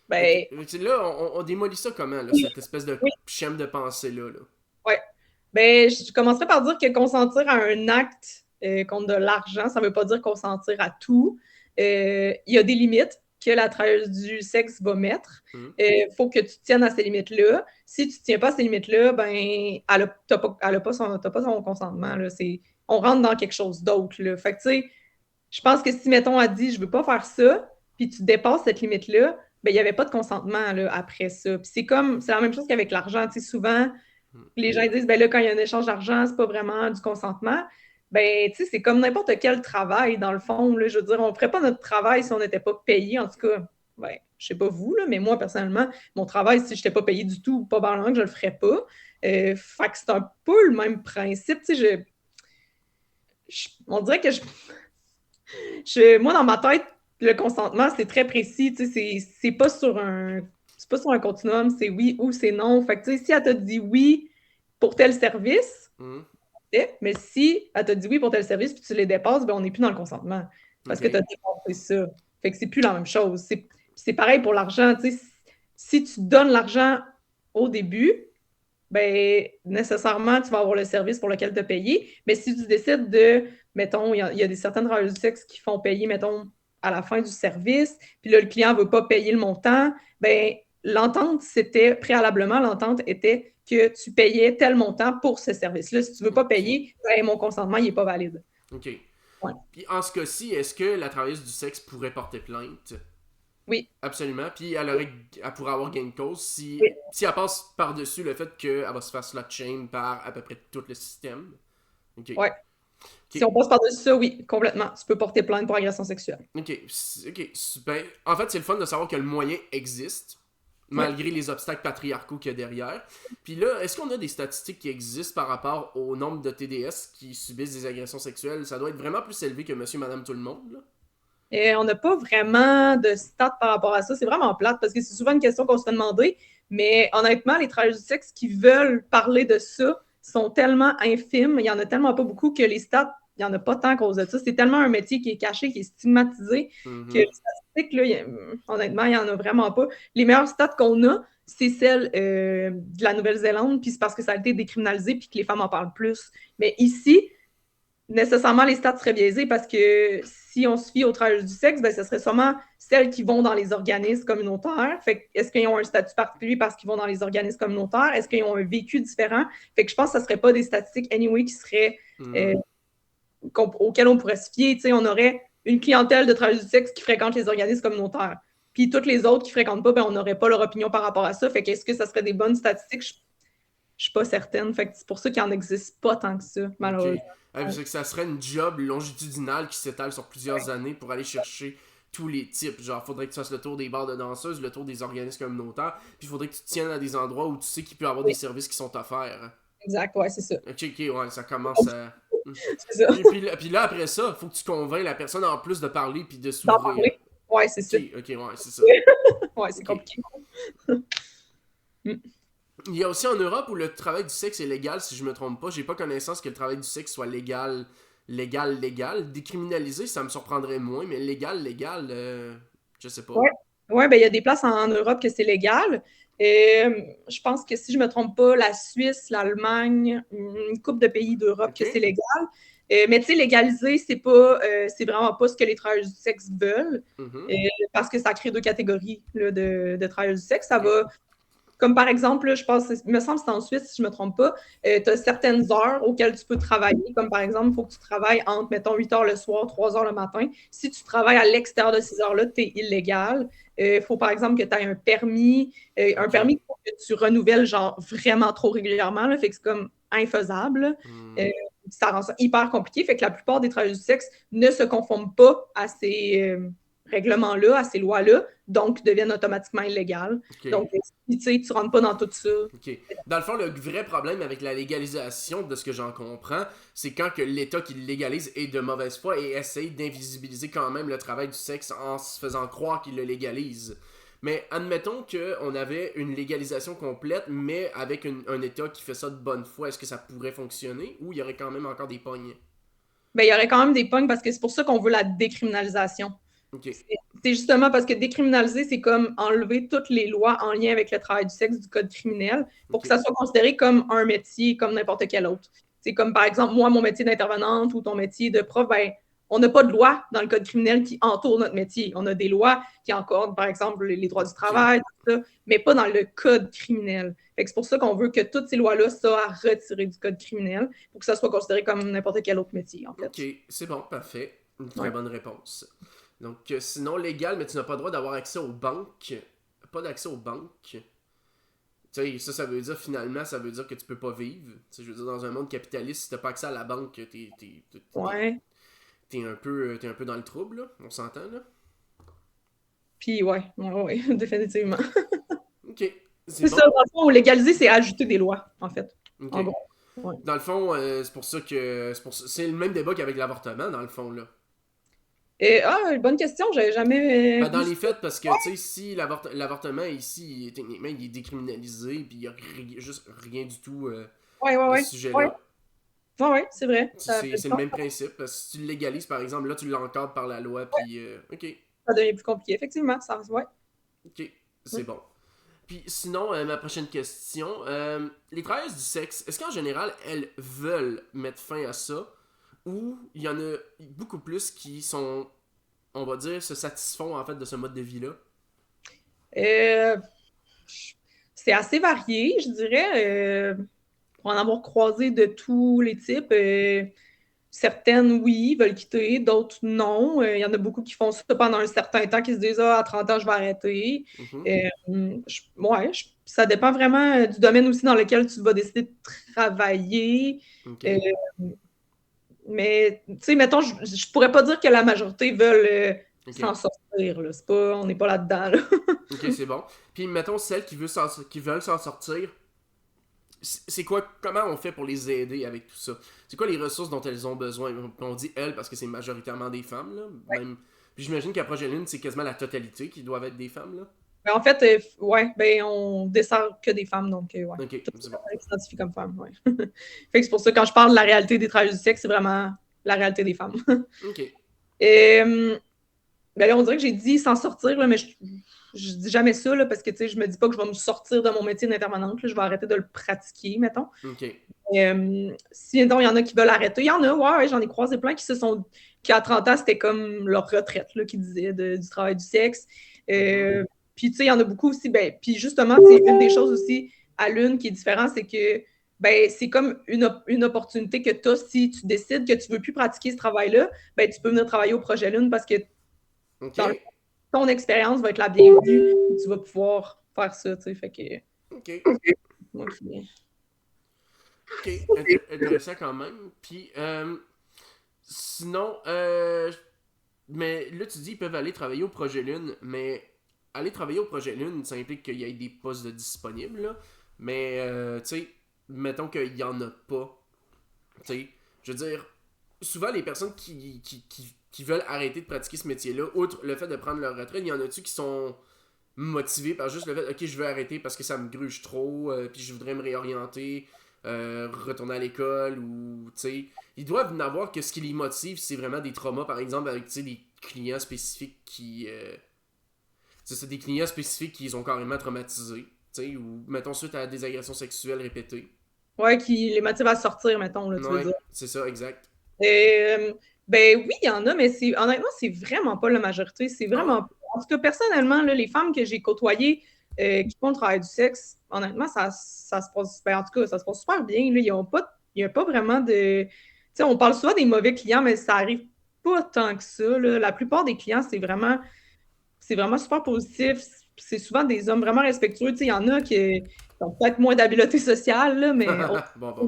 Fait Ben, que, là, on démolit ça comment, là, cette espèce de oui, schème de pensée-là, là? ouais. Ben, je commencerais par dire que consentir à un acte contre de l'argent, ça ne veut pas dire consentir à tout. Il y a des limites que la travailleuse du sexe va mettre. Hum, Faut que tu tiennes à ces limites-là. Si tu ne tiens pas à ces limites-là, ben, elle n'a pas, son consentement. Là. On rentre dans quelque chose d'autre. Là. Fait que, tu sais, je pense que si, mettons, elle dit, je veux pas faire ça, puis tu dépasses cette limite-là, ben, il n'y avait pas de consentement là, après ça. Puis c'est la même chose qu'avec l'argent. Tu sais, souvent, hum. les gens disent, ben là, quand il y a un échange d'argent, c'est pas vraiment du consentement. Ben, tu sais, c'est comme n'importe quel travail, dans le fond. Là, je veux dire, on ne ferait pas notre travail si on n'était pas payé. En tout cas, ben, je sais pas vous, là, mais moi, personnellement, mon travail, si je n'étais pas payé du tout, probablement que je le ferais pas. Fait que c'est un peu le même principe. Tu sais, on dirait que moi, dans ma tête, le consentement, c'est très précis. Tu sais, c'est pas sur un continuum, c'est oui ou c'est non. Fait que, tu sais, si elle t'a dit oui pour tel service, Hum. mais si elle t'a dit oui pour tel service puis tu les dépasses, ben on n'est plus dans le consentement parce Ok. que tu as dépassé ça. Fait que c'est plus la même chose. C'est pareil pour l'argent. Tu sais, si tu donnes l'argent au début, ben nécessairement, tu vas avoir le service pour lequel tu as payé. Mais si tu décides de, mettons, il y a des certaines travailleuses du sexe qui font payer, mettons, à la fin du service, puis là, le client ne veut pas payer le montant, ben l'entente, c'était préalablement, l'entente était que tu payais tel montant pour ce service-là. Si tu ne veux pas Ok. payer, ben, mon consentement, il n'est pas valide. Ok. Ouais. Puis en ce cas-ci, est-ce que la travailleuse du sexe pourrait porter plainte? Oui, Absolument. Puis elle pourrait avoir gain de cause oui, si elle passe par-dessus le fait qu'elle va se faire slut shame par à peu près tout le système. Ok. ouais. Si Ok. on passe par-dessus ça, oui, complètement. Tu peux porter plainte pour agression sexuelle. Ok. Ben, en fait, c'est le fun de savoir que le moyen existe, Oui. malgré les obstacles patriarcaux qu'il y a derrière. Puis là, est-ce qu'on a des statistiques qui existent par rapport au nombre de TDS qui subissent des agressions sexuelles? Ça doit être vraiment plus élevé que monsieur, madame, tout le monde, là. Et on n'a pas vraiment de stats par rapport à ça. C'est vraiment plate parce que c'est souvent une question qu'on se fait demander. Mais honnêtement, les travailleurs du sexe qui veulent parler de ça sont tellement infimes. Il n'y en a tellement pas beaucoup que les stats, il n'y en a pas tant à cause de ça. C'est tellement un métier qui est caché, qui est stigmatisé que les Mhm. statistiques, là, honnêtement, il n'y en a vraiment pas. Les meilleures stats qu'on a, c'est celles de la Nouvelle-Zélande, puis c'est parce que ça a été décriminalisé puis que les femmes en parlent plus. Mais ici, nécessairement, les stats seraient biaisés parce que si on se fie aux travailleurs du sexe, ben, ce serait sûrement celles qui vont dans les organismes communautaires. Fait est-ce qu'ils ont un statut particulier parce qu'ils vont dans les organismes communautaires? Est-ce qu'ils ont un vécu différent? Fait que je pense que ce ne serait pas des statistiques anyway qui seraient euh, Mhm. auxquelles on pourrait se fier. T'sais, on aurait une clientèle de travailleurs du sexe qui fréquente les organismes communautaires. Puis toutes les autres qui ne fréquentent pas, ben, on n'aurait pas leur opinion par rapport à ça. Fait que est-ce que ça serait des bonnes statistiques? Je ne suis pas certaine. Fait que c'est pour ça qu'il n'en existe pas tant que ça, Ok. malheureusement. C'est que ça serait une job longitudinale qui s'étale sur plusieurs années pour aller chercher tous les types. Genre, faudrait que tu fasses le tour des bars de danseuses, le tour des organismes communautaires, puis faudrait que tu te tiennes à des endroits où tu sais qu'il peut y avoir des Oui, services qui sont offerts. exact, ouais, c'est ça. Ok, ouais, ça commence à. C'est ça. Puis là, après ça, faut que tu convainques la personne en plus de parler puis de D'en s'ouvrir. parler. Ouais, c'est Ok, ça. ok, ouais, c'est ça. Ouais, c'est Ok. compliqué. Mm. Il y a aussi en Europe où le travail du sexe est légal, si je me trompe pas. J'ai pas connaissance que le travail du sexe soit légal. Décriminalisé, ça me surprendrait moins, mais légal, je sais pas. Ouais, ouais, ben, il y a des places en Europe que c'est légal. Je pense que si je ne me trompe pas, la Suisse, l'Allemagne, une couple de pays d'Europe Ok? que c'est légal. Mais tu sais, légaliser, c'est vraiment pas ce que les travailleurs du sexe veulent. Mhm. Euh, Parce que ça crée deux catégories là, de travailleurs du sexe. Ça Ok. va comme par exemple, là, je pense, il me semble que c'est en Suisse, si je ne me trompe pas, tu as certaines heures auxquelles tu peux travailler. Comme par exemple, il faut que tu travailles entre, mettons, 8 heures le soir, 3 heures le matin. Si tu travailles à l'extérieur de ces heures-là, tu es illégal. Il faut par exemple que tu aies un Ok. permis que tu renouvelles genre vraiment trop régulièrement. Là, fait que c'est comme infaisable. Euh, Hmm. ça rend ça hyper compliqué. Fait que la plupart des travailleurs du sexe ne se conforment pas à ces règlements-là, à ces lois-là, donc deviennent automatiquement illégales. OK. Donc, si tu ne rentres pas dans tout ça. OK. Dans le fond, le vrai problème avec la légalisation, de ce que j'en comprends, c'est quand que l'État qui le légalise est de mauvaise foi et essaye d'invisibiliser quand même le travail du sexe en se faisant croire qu'il le légalise. Mais admettons qu'on avait une légalisation complète, mais avec un État qui fait ça de bonne foi, est-ce que ça pourrait fonctionner ou il y aurait quand même encore des pognes? Ben, il y aurait quand même des pognes parce que c'est pour ça qu'on veut la décriminalisation. OK. C'est justement parce que décriminaliser, c'est comme enlever toutes les lois en lien avec le travail du sexe du code criminel pour OK. que ça soit considéré comme un métier comme n'importe quel autre. C'est comme par exemple, moi, mon métier d'intervenante ou ton métier de prof, ben, on n'a pas de loi dans le code criminel qui entoure notre métier. On a des lois qui encadrent, par exemple, les droits du travail, tout ça, mais pas dans le code criminel. Fait que c'est pour ça qu'on veut que toutes ces lois-là soient retirées du code criminel pour que ça soit considéré comme n'importe quel autre métier, en fait. OK, c'est bon, parfait. Une très bonne réponse. Donc, sinon, légal, mais tu n'as pas le droit d'avoir accès aux banques. Pas d'accès aux banques. Tu sais, ça veut dire, finalement, ça veut dire que tu peux pas vivre. Tu sais, je veux dire, dans un monde capitaliste, si t'as pas accès à la banque, t'es un peu dans le trouble, là. On s'entend, là? Puis, ouais, définitivement. OK. C'est ça, dans le fond, légaliser, c'est ajouter des lois, en fait. OK. En gros. Ouais. Dans le fond, c'est pour ça que... C'est le même débat qu'avec l'avortement, dans le fond, là. Bonne question, j'avais jamais. Ben, dans les faits, parce que, tu sais, si l'avortement, ici, techniquement, il est décriminalisé, puis il n'y a juste rien du tout à ce sujet-là. Ouais, c'est vrai. C'est le même principe. Parce que si tu le légalises, par exemple, là, tu l'encadres par la loi, puis... OK. Ça devient plus compliqué, effectivement. Ouais. OK, c'est bon. Puis sinon, ma prochaine question. Les travailleuses du sexe, est-ce qu'en général, elles veulent mettre fin à ça? Ou il y en a beaucoup plus qui sont, on va dire, se satisfont en fait de ce mode de vie-là? C'est assez varié, je dirais. Pour en avoir croisé de tous les types. Certaines, oui, veulent quitter, d'autres, non. Il y en a beaucoup qui font ça pendant un certain temps, qui se disent « Ah, à 30 ans, je vais arrêter. Ça dépend vraiment du domaine aussi dans lequel tu vas décider de travailler. Okay. Mais, tu sais, mettons, je pourrais pas dire que la majorité veulent s'en sortir. Là. On n'est pas là-dedans. Là. OK, c'est bon. Puis, mettons, celles qui veulent s'en sortir, c'est quoi, comment on fait pour les aider avec tout ça? C'est quoi les ressources dont elles ont besoin? On dit elles parce que c'est majoritairement des femmes, là. Même... Puis j'imagine qu'à Projet Lune, c'est quasiment la totalité qui doivent être des femmes, là. Ben, en fait, on dessert que des femmes, donc ouais. OK, tout ça s'identifie comme femme, ouais. Fait que c'est pour ça que quand je parle de la réalité des travailleurs du sexe, c'est vraiment la réalité des femmes. OK. Ben là, on dirait que j'ai dit s'en sortir, là, mais je dis jamais ça, là, parce que, tu sais, je me dis pas que je vais me sortir de mon métier d'intervenante, là, je vais arrêter de le pratiquer, mettons. OK. Si, mettons, il y en a qui veulent arrêter, il y en a, ouais, j'en ai croisé plein qui à 30 ans, c'était comme leur retraite, là, qui disaient du travail du sexe. Puis, tu sais, il y en a beaucoup aussi, puis justement, c'est une des choses aussi à l'une qui est différente, c'est que, c'est comme une opportunité que tu as si tu décides que tu veux plus pratiquer ce travail-là, tu peux venir travailler au Projet Lune parce que ton expérience va être la bienvenue et tu vas pouvoir faire ça, tu sais, fait que... OK. OK, intéressant quand même. Puis, sinon, mais là, tu dis qu'ils peuvent aller travailler au Projet Lune, mais aller travailler au Projet Lune, ça implique qu'il y ait des postes de disponibles, là. Mais, tu sais, mettons qu'il n'y en a pas. Tu sais, je veux dire, souvent, les personnes qui veulent arrêter de pratiquer ce métier-là, outre le fait de prendre leur retraite, il y en a-tu qui sont motivés par juste le fait, ok, je veux arrêter parce que ça me gruge trop, puis je voudrais me réorienter, retourner à l'école, ou, tu sais, ils doivent n'avoir que ce qui les motive, c'est vraiment des traumas, par exemple, avec, tu sais, des clients spécifiques qui... c'est des clients spécifiques qui les ont carrément traumatisés, tu sais, ou, mettons, suite à des agressions sexuelles répétées. Ouais, qui les motive à sortir, mettons, là, tu veux dire. C'est ça, exact. Ben oui, il y en a, mais honnêtement, c'est vraiment pas la majorité. C'est vraiment pas. En tout cas, personnellement, là, les femmes que j'ai côtoyées qui font le travail du sexe, honnêtement, ça se passe. Ben, en tout cas, ça se passe super bien. Là. Il n'y a pas vraiment de. Tu sais, on parle souvent des mauvais clients, mais ça arrive pas tant que ça. Là. La plupart des clients, c'est vraiment super positif. C'est souvent des hommes vraiment respectueux. Tu sais, il y en a qui ont peut-être moins d'habileté sociale, là, mais. bon,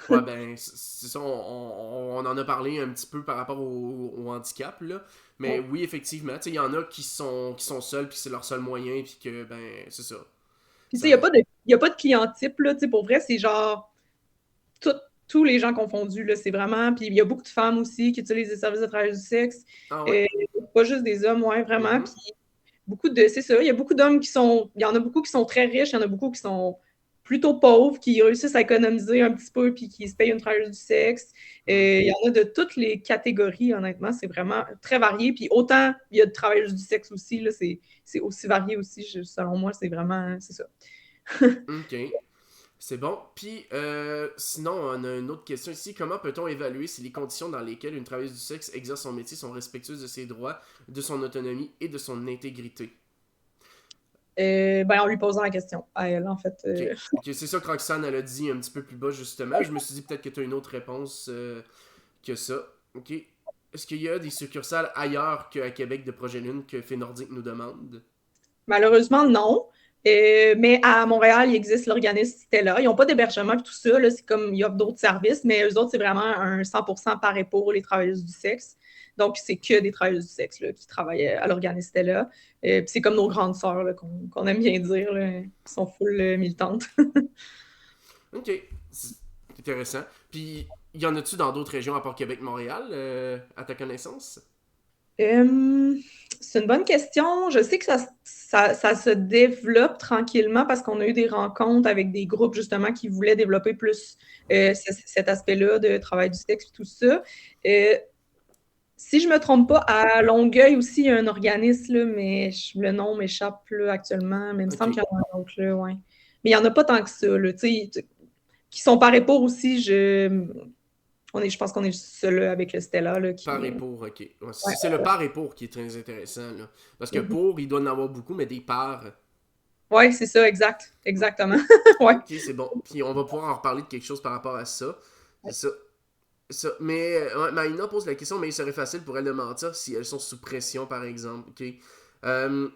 Ouais, ben, c'est ça, on en a parlé un petit peu par rapport au handicap, là. Mais Ouais. oui, effectivement, tu sais, il y en a qui sont seuls, puis c'est leur seul moyen, puis que, ben, c'est ça. Puis, tu sais, Ça... y a pas de client type, là. Tu sais, pour vrai, c'est genre tout- tous les gens confondus, là. C'est vraiment. Puis, il y a beaucoup de femmes aussi qui utilisent les services de travail du sexe. Ah ouais? Euh, Pas juste des hommes, ouais, vraiment. Mhm. Puis, beaucoup de. C'est ça. Il y a beaucoup d'hommes qui sont. Il y en a beaucoup qui sont très riches, il y en a beaucoup qui sont plutôt pauvres, qui réussissent à économiser un petit peu, puis qui se payent une travailleuse du sexe. Il y Ok. en a de toutes les catégories, honnêtement. C'est vraiment très varié. Puis, autant il y a de travailleuses du sexe aussi, là. C'est aussi varié aussi, selon moi. C'est vraiment. C'est ça. Ok. C'est bon. Puis, sinon, on a une autre question ici. Comment peut-on évaluer si les conditions dans lesquelles une travailleuse du sexe exerce son métier sont respectueuses de ses droits, de son autonomie et de son intégrité? En lui posant la question à elle, en fait. Ok. Ok, c'est ça que Roxane, elle a dit un petit peu plus bas, justement. Je me suis dit peut-être que tu as une autre réponse que ça. Ok. Est-ce qu'il y a des succursales ailleurs qu'à Québec de Projet Lune que Fait Nordique nous demande? Malheureusement, non. Mais à Montréal, il existe l'organisme Stella. Ils n'ont pas d'hébergement et tout ça. Là, c'est comme, ils offrent d'autres services, mais eux autres, c'est vraiment un 100% par et pour les travailleuses du sexe. Donc, c'est que des travailleuses du sexe là, qui travaillent à l'organisme Stella. Puis c'est comme nos grandes sœurs là, qu'on aime bien dire, là, qui sont full militantes. Ok. C'est intéressant. Puis, y en a-tu dans d'autres régions à part Québec-Montréal, à ta connaissance? Euh, c'est une bonne question. Je sais que ça se développe tranquillement parce qu'on a eu des rencontres avec des groupes justement qui voulaient développer plus cet aspect-là de travail du sexe et tout ça. Euh, Si je me trompe pas, à Longueuil aussi, il y a un organisme, là, mais le nom m'échappe là, actuellement. Mais il me Ok. semble qu'il y en a un autre, là, ouais. Mais il n'y en a pas tant que ça, là, qui sont par pour aussi. Je pense qu'on est seul avec le Stella là, Par qui. et pour, ok. Ouais, Ouais. c'est le par et pour qui est très intéressant, là. Parce que Mhm. pour, il doit en avoir beaucoup, mais des par. Ouais, c'est ça, exact. Exactement. Ouais. Ok, c'est bon. Puis on va pouvoir en reparler de quelque chose par rapport à ça. C'est ça. Mais ouais, Maïna pose la question, mais il serait facile pour elle de mentir si elles sont sous pression, par exemple. Ok. Euh,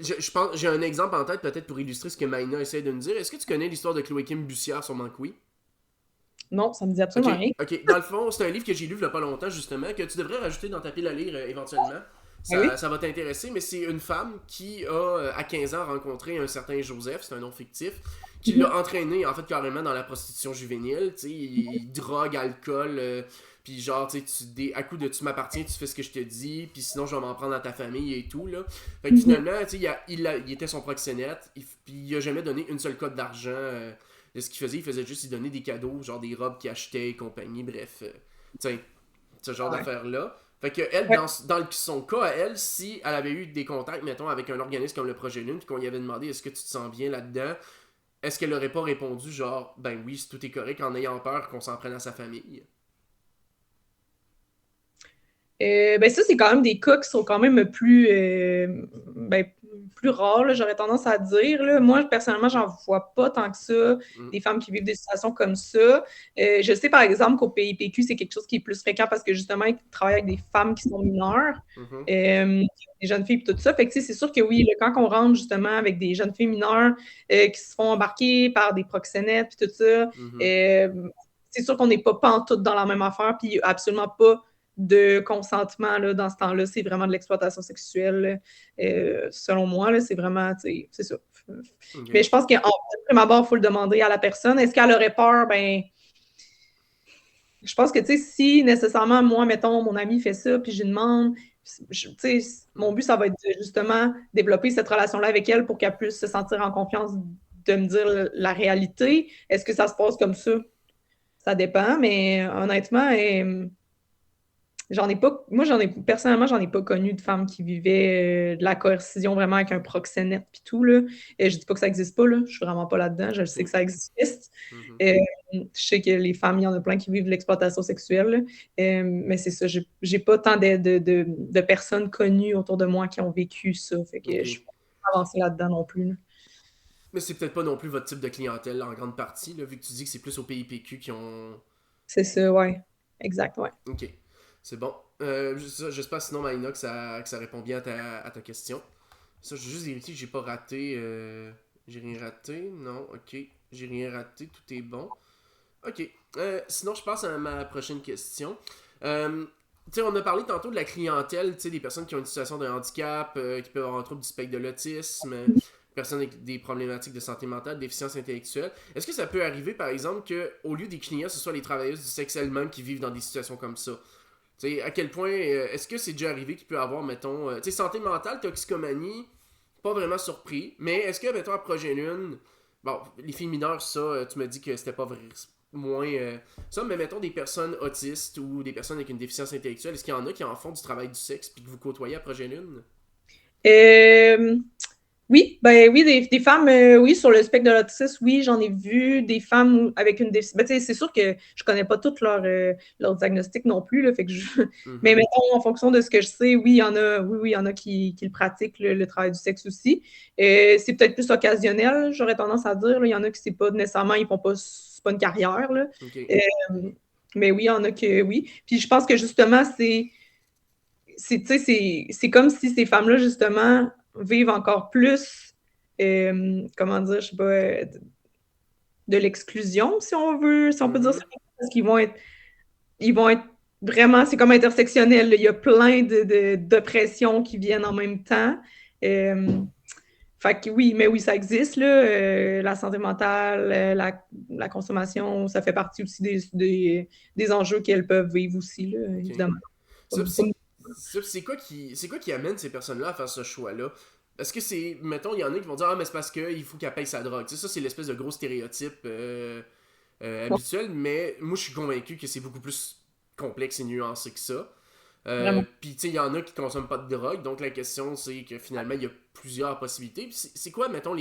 je pense, j'ai un exemple en tête peut-être pour illustrer ce que Maïna essaie de nous dire. Est-ce que tu connais l'histoire de Chloé Kim Bussière sur Mankoui? Non, ça me dit Ok, absolument rien. ok. Dans le fond, c'est un livre que j'ai lu il y a pas longtemps, justement, que tu devrais rajouter dans ta pile à lire éventuellement. Ah oui? Ça va t'intéresser, mais c'est une femme qui a, à 15 ans, rencontré un certain Joseph, c'est un nom fictif, qui Mhm. l'a entraîné, en fait, carrément dans la prostitution juvénile. Tu sais, drogue, alcool, puis genre, tu sais, à coup de tu m'appartiens, tu fais ce que je te dis, puis sinon je vais m'en prendre à ta famille et tout, là. Fait que Mhm. finalement, tu sais, il était son proxénète, puis il a jamais donné une seule cote d'argent. De ce qu'il faisait, il faisait juste lui donner des cadeaux, genre des robes qu'il achetait et compagnie, bref. Tu sais, ce genre Ouais. d'affaires-là. Fait que elle, Ouais. dans son cas, à elle, si elle avait eu des contacts, mettons, avec un organisme comme le Projet Lune, puis qu'on lui avait demandé est-ce que tu te sens bien là-dedans, est-ce qu'elle aurait pas répondu genre ben oui, tout est correct en ayant peur qu'on s'en prenne à sa famille? Ça, c'est quand même des cas qui sont quand même plus rares, là, j'aurais tendance à dire. Là. Moi, personnellement, j'en vois pas tant que ça, Mm. des femmes qui vivent des situations comme ça. Je sais, par exemple, qu'au PIPQ, c'est quelque chose qui est plus fréquent parce que justement, ils travaillent avec des femmes qui sont mineures, Mhm. des jeunes filles et tout ça. Fait que, tu sais, c'est sûr que oui, là, quand on rentre justement avec des jeunes filles mineures qui se font embarquer par des proxénètes et tout ça, Mhm. c'est sûr qu'on n'est pas pantoute dans la même affaire, puis absolument pas de consentement là, dans ce temps-là. C'est vraiment de l'exploitation sexuelle. Selon moi, là, c'est vraiment, c'est ça. Mais Ok. je pense qu'en prime abord, il faut le demander à la personne. Est-ce qu'elle aurait peur? Ben, je pense que, tu sais, si nécessairement, moi, mettons, mon ami fait ça, puis je lui demande, tu sais, mon but, ça va être de justement développer cette relation-là avec elle pour qu'elle puisse se sentir en confiance de me dire la réalité. Est-ce que ça se passe comme ça? Ça dépend, mais honnêtement, personnellement, j'en ai pas connu de femmes qui vivaient de la coercition vraiment avec un proxénète puis tout, là. Et je dis pas que ça existe pas, là. Je suis vraiment pas là-dedans. Je sais que Ok. ça existe. Mhm. Euh, je sais que les femmes, il y en a plein qui vivent de l'exploitation sexuelle, là. Mais c'est ça, j'ai pas tant de personnes connues autour de moi qui ont vécu ça. Fait que Ok. je suis pas avancée là-dedans non plus, là. Mais c'est peut-être pas non plus votre type de clientèle en grande partie, là, vu que tu dis que c'est plus au PIPQ qui ont. C'est ça, ouais. Exact, ouais. Ok. C'est bon. J'espère sinon, Maïna, que ça répond bien à ta question. Ça, j'ai juste vérifié que j'ai pas raté. J'ai rien raté. Non, ok. J'ai rien raté. Tout est bon. Ok. Sinon, je passe à ma prochaine question. Euh, Tu sais, on a parlé tantôt de la clientèle, tu sais, des personnes qui ont une situation de handicap, qui peuvent avoir un trouble du spectre de l'autisme, personnes avec des problématiques de santé mentale, déficience intellectuelle. Est-ce que ça peut arriver, par exemple, que au lieu des clients, ce soit les travailleuses du sexe elles-mêmes qui vivent dans des situations comme ça? Tu sais, à quel point, est-ce que c'est déjà arrivé qu'il peut avoir, mettons, tu sais, santé mentale, toxicomanie, pas vraiment surpris, mais est-ce que, mettons, à Projet Lune, bon, les filles mineures, ça, tu me dis que c'était pas vrai, moins ça, mais mettons des personnes autistes ou des personnes avec une déficience intellectuelle, est-ce qu'il y en a qui en font du travail du sexe puis que vous côtoyez à Projet Lune? Euh, Oui, ben oui, des femmes, oui, sur le spectre de l'autisme, oui, j'en ai vu des femmes avec une déficience. Ben, tu sais, c'est sûr que je connais pas toutes leur diagnostic non plus, là, fait que mais Mhm. mettons, en fonction de ce que je sais, oui, il y en a, oui, il y en a qui le pratiquent, le travail du sexe aussi. C'est peut-être plus occasionnel, j'aurais tendance à dire, là. Il y en a qui c'est pas nécessairement, ils font pas, c'est pas une carrière, là. Ok. Euh, mais oui, il y en a que oui. Puis je pense que justement, tu sais, c'est comme si ces femmes-là, justement, vivent encore plus, comment dire, je sais pas, de l'exclusion, si on veut, si on peut dire ça, Mhm. parce ils vont être vraiment, c'est comme intersectionnel, là. Il y a plein d'oppressions qui viennent en même temps. Euh, Fait que oui, mais oui, ça existe, là. La santé mentale, la consommation, ça fait partie aussi des enjeux qu'elles peuvent vivre aussi, là, Ok. évidemment. Ça, pis c'est quoi qui amène ces personnes-là à faire ce choix-là? Est-ce que c'est, mettons, il y en a qui vont dire, ah, mais c'est parce qu'il faut qu'elle paye sa drogue. Tu sais, ça, c'est l'espèce de gros stéréotype habituel, mais moi, je suis convaincu que c'est beaucoup plus complexe et nuancé que ça. Vraiment. Puis, tu sais, il y en a qui consomment pas de drogue, donc la question, c'est que finalement, il y a plusieurs possibilités. Puis, c'est quoi, mettons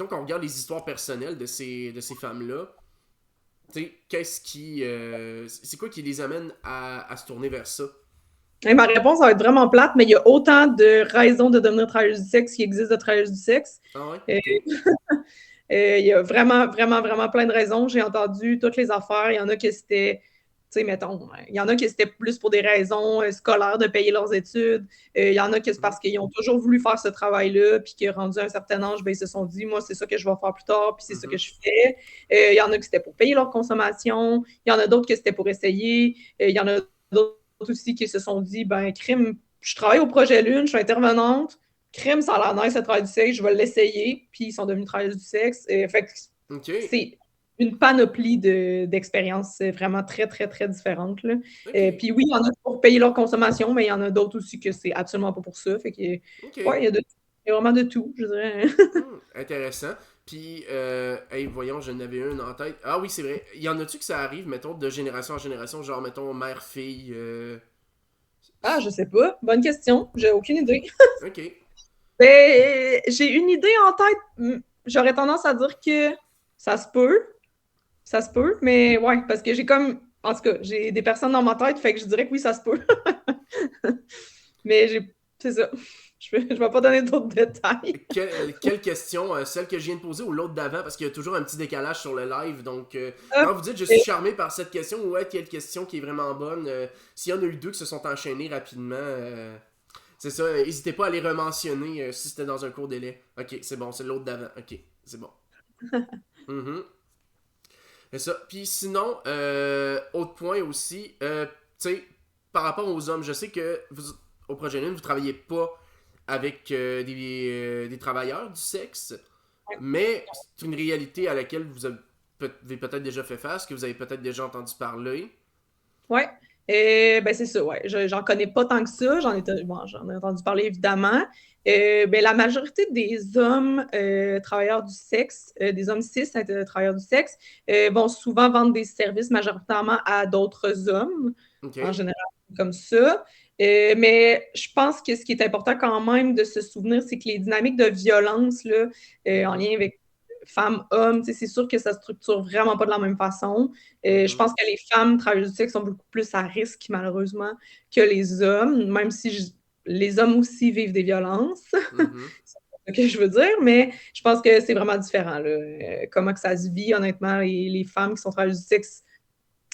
qu'on regarde les histoires personnelles de ces femmes-là, tu sais, c'est quoi qui les amène à se tourner vers ça? Et ma réponse va être vraiment plate, mais il y a autant de raisons de devenir travailleuse du sexe qu'il existe de travailleuses du sexe. Ah ouais? Euh, Ok. il y a vraiment, vraiment, vraiment plein de raisons. J'ai entendu toutes les affaires. Il y en a qui c'était, tu sais, mettons, il y en a qui c'était plus pour des raisons scolaires de payer leurs études. Il y en a qui c'est Mhm. parce qu'ils ont toujours voulu faire ce travail-là, puis que rendu à un certain âge, ben, ils se sont dit, moi, c'est ça que je vais faire plus tard, puis c'est ça que Mhm. je fais. Il y en a qui c'était pour payer leur consommation. Il y en a d'autres que c'était pour essayer. Il y en a d'autres aussi qui se sont dit, ben, crime, je travaille au projet Lune, je suis intervenante. Crime, ça a l'air nice, le travail du sexe, je vais l'essayer. Puis ils sont devenus travailleurs du sexe. Fait que Ok. c'est une panoplie d'expériences vraiment très, très, très différentes, là. Ok. Puis oui, il y en a pour payer leur consommation, mais il y en a d'autres aussi que c'est absolument pas pour ça. Fait que, Ok. ouais, il y a vraiment de tout, je dirais. Intéressant. Puis, hey, voyons, j'en avais un en tête. Ah oui, c'est vrai. Y en a-tu que ça arrive, mettons, de génération en génération, genre, mettons, mère-fille Ah, je sais pas. Bonne question. J'ai aucune idée. Ok. Ben, j'ai une idée en tête. J'aurais tendance à dire que ça se peut. Ça se peut, mais ouais, parce que j'ai comme. En tout cas, j'ai des personnes dans ma tête, fait que je dirais que oui, ça se peut. Mais j'ai. C'est ça. Je vais pas donner d'autres détails. Quelle question, celle que je viens de poser ou l'autre d'avant, parce qu'il y a toujours un petit décalage sur le live. Donc, Ah, quand vous dites je suis et- charmé par cette question, ouais, quelle question qui est vraiment bonne, s'il y en a eu deux qui se sont enchaînés rapidement, c'est ça, n'hésitez pas à les rementionner si c'était dans un court délai. Ok, c'est bon, c'est l'autre d'avant. Ok, c'est bon. Mhm. C'est ça. Puis sinon, autre point aussi, tu sais, par rapport aux hommes, je sais que vous, au Projet Lune, vous travaillez pas avec des travailleurs du sexe, mais c'est une réalité à laquelle vous avez peut-être déjà fait face, que vous avez peut-être déjà entendu parler. Ouais. Ben c'est ça, ouais. J'en connais pas tant que ça. Bon, j'en ai entendu parler évidemment. Ben, la majorité des hommes travailleurs du sexe, des hommes cis travailleurs du sexe, vont souvent vendre des services majoritairement à d'autres hommes, Ok. en général, comme ça. Mais je pense que ce qui est important quand même de se souvenir, c'est que les dynamiques de violence là, en Mhm. lien avec femmes, hommes, c'est sûr que ça se structure vraiment pas de la même façon. Je Mhm. pense que les femmes travailleuses du sexe sont beaucoup plus à risque, malheureusement, que les hommes, même si les hommes aussi vivent des violences, Mhm. c'est ce que je veux dire, mais je pense que c'est vraiment différent, là. Comment que ça se vit, honnêtement, les femmes qui sont travailleuses du sexe,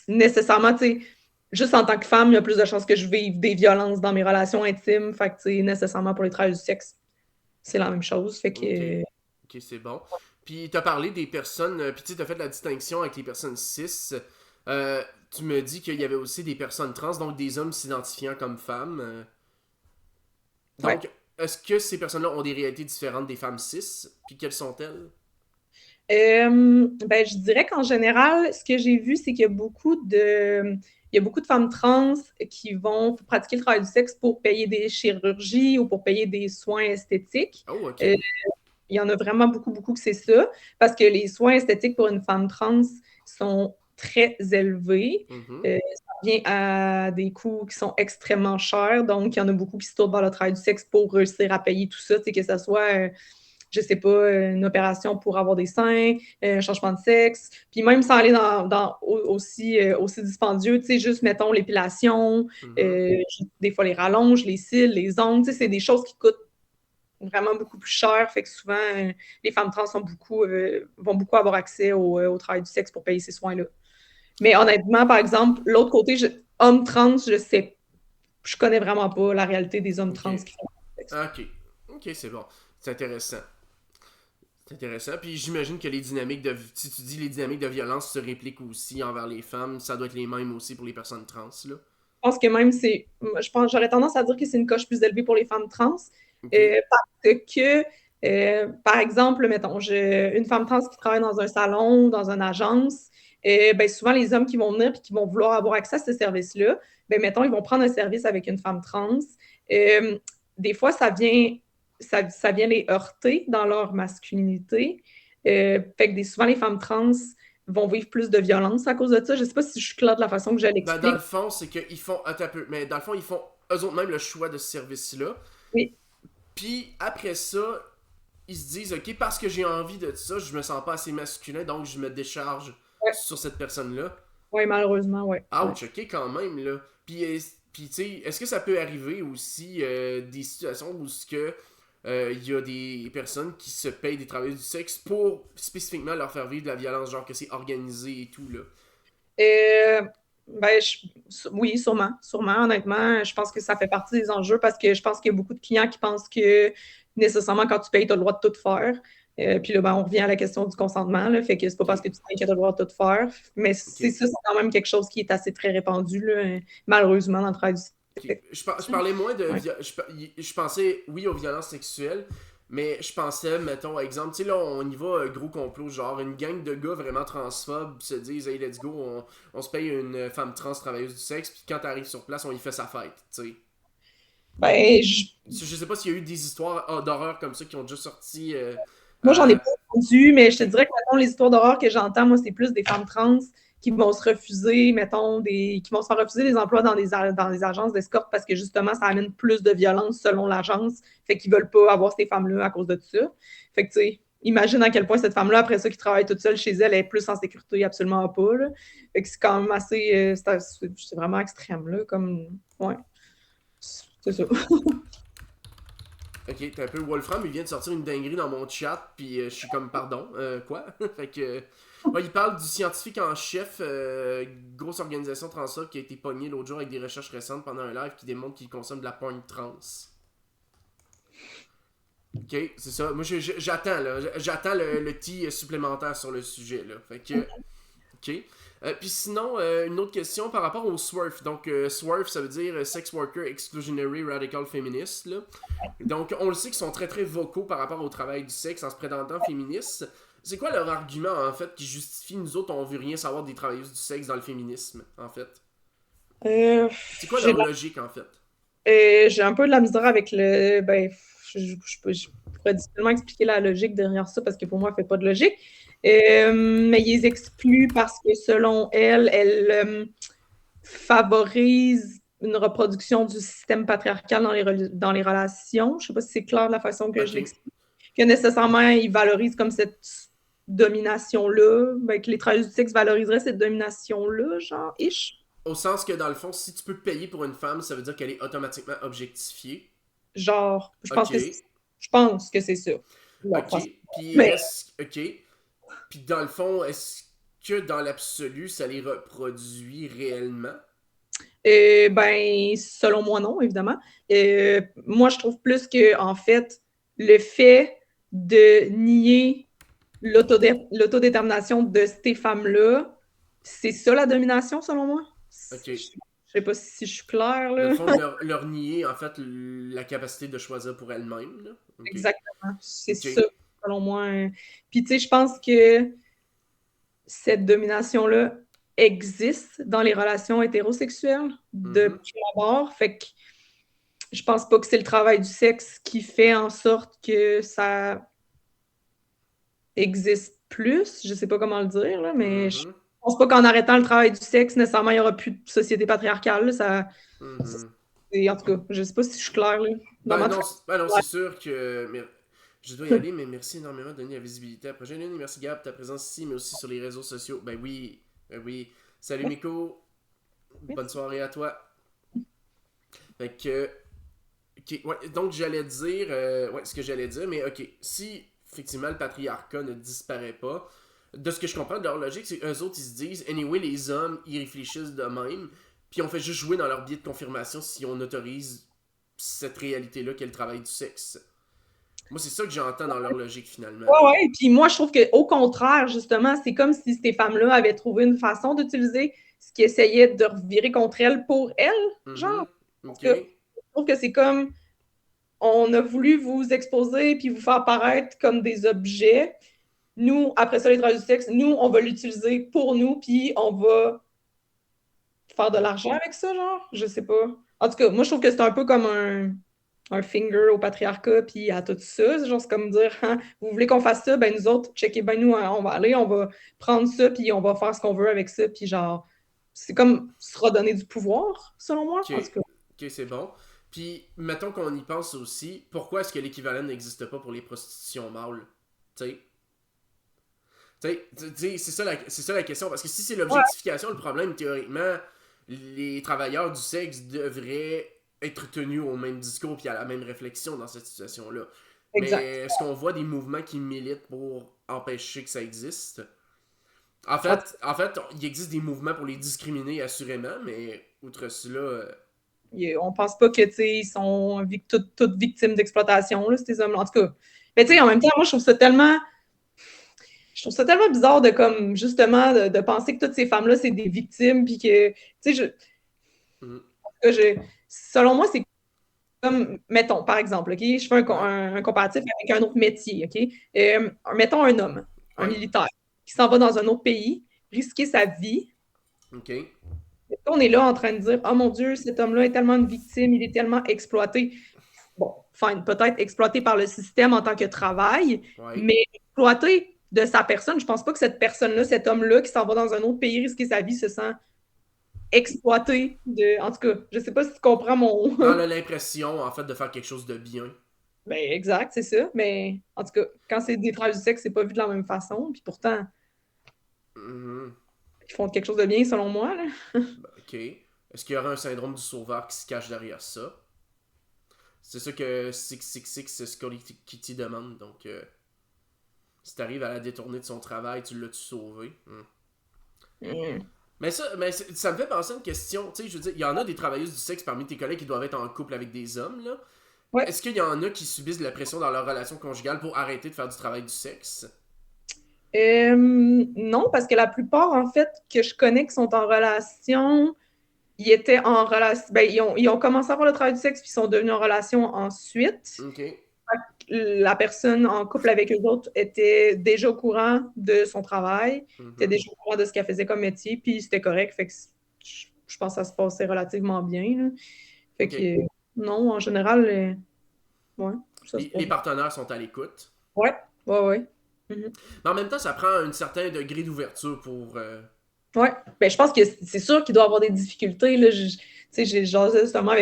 nécessairement, tu sais, juste en tant que femme, il y a plus de chances que je vive des violences dans mes relations intimes, fait que, tu sais, nécessairement pour les travailleuses du sexe, c'est la même chose, fait Ok. que... Ok, c'est bon. Puis t'as parlé des personnes, puis tu as fait la distinction avec les personnes cis. Tu me dis qu'il y avait aussi des personnes trans, donc des hommes s'identifiant comme femmes. Ouais. Donc, est-ce que ces personnes-là ont des réalités différentes des femmes cis? Puis quelles sont-elles? Ben, je dirais qu'en général, ce que j'ai vu, c'est qu'il y a il y a beaucoup de femmes trans qui vont pratiquer le travail du sexe pour payer des chirurgies ou pour payer des soins esthétiques. Oh, ok. Il y en a vraiment beaucoup, beaucoup que c'est ça, parce que les soins esthétiques pour une femme trans sont très élevés. Mhm. Ça vient à des coûts qui sont extrêmement chers, donc il y en a beaucoup qui se tournent vers le travail du sexe pour réussir à payer tout ça, que ce soit je sais pas, une opération pour avoir des seins, un changement de sexe, puis même sans aller aussi dispendieux, tu sais, juste, mettons, l'épilation, Mhm. des fois les rallonges, les cils, les ongles, tu sais, c'est des choses qui coûtent vraiment beaucoup plus cher, fait que souvent, les femmes trans vont beaucoup avoir accès au travail du sexe pour payer ces soins-là. Mais honnêtement, par exemple, l'autre côté, hommes trans, je connais vraiment pas la réalité des hommes Ok. trans qui font le sexe. Ok. Ok, c'est bon. C'est intéressant. C'est intéressant. Puis j'imagine que les dynamiques de. Si tu dis les dynamiques de violence se répliquent aussi envers les femmes, ça doit être les mêmes aussi pour les personnes trans, là. Pense que même j'aurais tendance à dire que c'est une coche plus élevée pour les femmes trans, Ok. parce que, par exemple, mettons, une femme trans qui travaille dans un salon, dans une agence, ben souvent les hommes qui vont venir et qui vont vouloir avoir accès à ce service-là, ben mettons, ils vont prendre un service avec une femme trans. Euh, des fois, ça vient les heurter dans leur masculinité. Fait que souvent, les femmes trans vont vivre plus de violence à cause de ça. Je sais pas si je suis claire de la façon que je Ben, dans le l'explique. fond, c'est qu'ils font. Attends un peu. Mais dans le fond, ils font eux autres même le choix de ce service-là. Oui, Puis après ça, ils se disent, ok, parce que j'ai envie de ça, je me sens pas assez masculin, donc je me décharge ouais, sur cette personne-là. ouais, malheureusement, ouais. Ouais. Ouch, ok, quand même, là. Puis tu sais, est-ce que ça peut arriver aussi des situations où ce que il y a des personnes qui se payent des travailleurs du sexe pour spécifiquement leur faire vivre de la violence, genre que c'est organisé et tout, là. Euh, ben, oui, sûrement, sûrement. Honnêtement, je pense que ça fait partie des enjeux parce que je pense qu'il y a beaucoup de clients qui pensent que nécessairement quand tu payes, tu as le droit de tout faire. Puis là, ben, on revient à la question du consentement. Là, fait que c'est pas parce Ok, que tu payes que tu as le droit de tout faire. Mais ok. c'est quand même quelque chose qui est assez très répandu, là, malheureusement, dans le travail du Ok. sexe. Je parlais moins de. Ouais. Je pensais, oui, aux violences sexuelles, mais je pensais, mettons, exemple, tu sais, là, on y va gros complot, genre une gang de gars vraiment transphobes se disent, hey, let's go, on se paye une femme trans travailleuse du sexe, puis quand t'arrives sur place, on y fait sa fête, tu sais. Ben, Je sais pas s'il y a eu des histoires d'horreur comme ça qui ont déjà sorti. moi, j'en ai À... pas entendu, mais je te Ok. dirais que, mettons, les histoires d'horreur que j'entends, moi, c'est plus des femmes trans qui vont se refuser, mettons, qui vont se faire refuser des emplois dans des agences d'escorte parce que, justement, ça amène plus de violence selon l'agence. Fait qu'ils veulent pas avoir ces femmes-là à cause de ça. Fait que, tu sais, imagine à quel point cette femme-là, après ça, qui travaille toute seule chez elle, est plus en sécurité, absolument pas, là. Fait que c'est quand même c'est vraiment extrême, là, comme, ouais, c'est ça. Ok, t'es un peu Wolfram, il vient de sortir une dinguerie dans mon chat, puis je suis comme, pardon, quoi? Fait que. Ouais, il parle du scientifique en chef, grosse organisation transphobe qui a été pogné l'autre jour avec des recherches récentes pendant un live qui démontre qu'il consomme de la porn trans. Ok, c'est ça. Moi, j'attends, là. J'attends le tea supplémentaire sur le sujet, là. Fait que. Ok. Puis sinon, une autre question par rapport au SWERF. Donc, SWERF, ça veut dire Sex Worker Exclusionary Radical Feminist. Là. Donc, on le sait qu'ils sont très très vocaux par rapport au travail du sexe en se prétendant féministes. C'est quoi leur argument, en fait, qui justifie nous autres, on veut rien savoir des travailleuses du sexe dans le féminisme, en fait? Euh, C'est quoi j'ai leur logique, en fait? J'ai un peu de la misère avec le. Ben, je pourrais difficilement expliquer la logique derrière ça parce que pour moi, elle ne fait pas de logique. Mais ils les excluent parce que selon elle favorise une reproduction du système patriarcal dans les relations. Je ne sais pas si c'est clair de la façon que je Ok. l'explique. Que nécessairement, ils valorisent comme cette domination-là. Ben, que les travailleurs du sexe valoriseraient cette domination-là, genre, ish. Au sens que, dans le fond, si tu peux payer pour une femme, ça veut dire qu'elle est automatiquement objectifiée. Genre, Ok. je pense que c'est ça. Leur Ok. processus. Puis Mais est-ce. Ok. Puis dans le fond, est-ce que dans l'absolu, ça les reproduit réellement? ben, selon moi, non, évidemment. Moi, je trouve plus que, en fait, le fait de nier l'autodétermination de ces femmes-là, c'est ça la domination, selon moi? Ok. Je sais pas si je suis claire, Dans le là. fond, leur nier, en fait, la capacité de choisir pour elle-même, là. Ok. Exactement. C'est Ok. ça, selon moi. Puis, tu sais, je pense que cette domination-là existe dans les relations hétérosexuelles de Mhm. prime abord. Fait que je pense pas que c'est le travail du sexe qui fait en sorte que ça existe plus. Je sais pas comment le dire, là, mais je Mhm. pense pas qu'en arrêtant le travail du sexe, nécessairement, il y aura plus de société patriarcale. Là. Mhm. En tout cas, je sais pas si je suis claire là, dans Ben ma non, traduction. ben non, c'est sûr que je dois y aller, mais merci énormément de donner la visibilité à Projet Lune. Merci Gab, ta présence ici, mais aussi sur les réseaux sociaux. Ben oui. Salut Merci. Miko, bonne Merci. soirée à toi. Fait que, ok, ouais, donc j'allais dire, ouais, ce que j'allais dire, mais ok, si effectivement le patriarcat ne disparaît pas, de ce que je comprends de leur logique, c'est qu'eux autres ils se disent, anyway, les hommes ils réfléchissent de même, puis on fait juste jouer dans leur biais de confirmation si on autorise cette réalité-là qu'est le travail du sexe. Moi, c'est ça que j'entends dans leur logique finalement. Ouais, ouais. Puis moi, je trouve qu'au contraire, justement, c'est comme si ces femmes-là avaient trouvé une façon d'utiliser ce qui essayait de revirer contre elles pour elles, genre. Mhm. Parce Ok. que je trouve que c'est comme on a voulu vous exposer puis vous faire paraître comme des objets. Nous, après ça, les travailleurs du sexe, nous, on va l'utiliser pour nous, puis on va faire de l'argent avec ça, genre. Je sais pas. En tout cas, moi, je trouve que c'est un peu comme un finger au patriarcat, puis à tout ça. C'est genre, c'est comme dire, hein, vous voulez qu'on fasse ça, ben nous autres, checkez ben nous, hein, on va aller, on va prendre ça, puis on va faire ce qu'on veut avec ça, puis genre, c'est comme se redonner du pouvoir, selon moi. Ok. En tout cas, Ok, c'est bon. Puis, mettons qu'on y pense aussi, pourquoi est-ce que l'équivalent n'existe pas pour les prostitutions mâles? Tu sais? C'est ça la question. Parce que si c'est ouais, l'objectification, le problème, théoriquement, les travailleurs du sexe devraient être tenus au même discours puis à la même réflexion dans cette situation-là. exact. Mais est-ce qu'on voit des mouvements qui militent pour empêcher que ça existe? En tout En fait, il existe des mouvements pour les discriminer, assurément, mais outre cela, cas, on pense pas que, tu sais, ils sont toutes victimes d'exploitation, là, ces hommes-là. En tout cas, mais tu sais, en même temps, moi, je trouve ça tellement bizarre de comme justement de penser que toutes ces femmes-là, c'est des victimes, puis que, tu sais, mm, selon moi, c'est comme, mettons, par exemple, OK, je fais ouais, un comparatif avec un autre métier, OK? Mettons un homme, un ouais, militaire, qui s'en va dans un autre pays, risquer sa vie. ok, On est là en train de dire, oh mon Dieu, cet homme-là est tellement une victime, il est tellement exploité. Bon, fine, peut-être exploité par le système en tant que travail, ouais, mais exploité de sa personne. Je pense pas que cette personne-là, cet homme-là qui s'en va dans un autre pays risquer sa vie se sent exploité de. En tout cas, je sais pas si tu comprends mon. dans l'impression, en fait, de faire quelque chose de bien. Ben, exact, c'est ça. Mais en tout cas, quand c'est des travailleurs du sexe, c'est pas vu de la même façon. Puis pourtant, Mhm. ils font quelque chose de bien selon moi. Là. Ben, ok. Est-ce qu'il y aurait un syndrome du sauveur qui se cache derrière ça? C'est ça que 666 c'est ce Kitty demande. Donc, si t'arrives à la détourner de son travail, tu l'as-tu sauvé? Mm. Mais ça me fait penser à une question. Tu sais, je veux dire, il y en a des travailleuses du sexe parmi tes collègues qui doivent être en couple avec des hommes, là. Ouais. Est-ce qu'il y en a qui subissent de la pression dans leur relation conjugale pour arrêter de faire du travail du sexe? Non, parce que la plupart, en fait, que je connais qui sont en relation, ils étaient en relation. Ben, ils ont commencé à faire le travail du sexe, puis ils sont devenus en relation ensuite. Ok. La personne en couple avec eux autres était déjà au courant de son travail, était Mhm. déjà au courant de ce qu'elle faisait comme métier, puis c'était correct. Fait que je pense que ça se passait relativement bien. Là. Fait Ok. que non, en général, ouais, ça se Les passe. partenaires sont à l'écoute. Ouais, ouais, ouais. Mhm. Mais en même temps, ça prend un certain degré d'ouverture pour. Ouais, ben, je pense que c'est sûr qu'il doit y avoir des difficultés. Là. Tu sais, j'ai jasé justement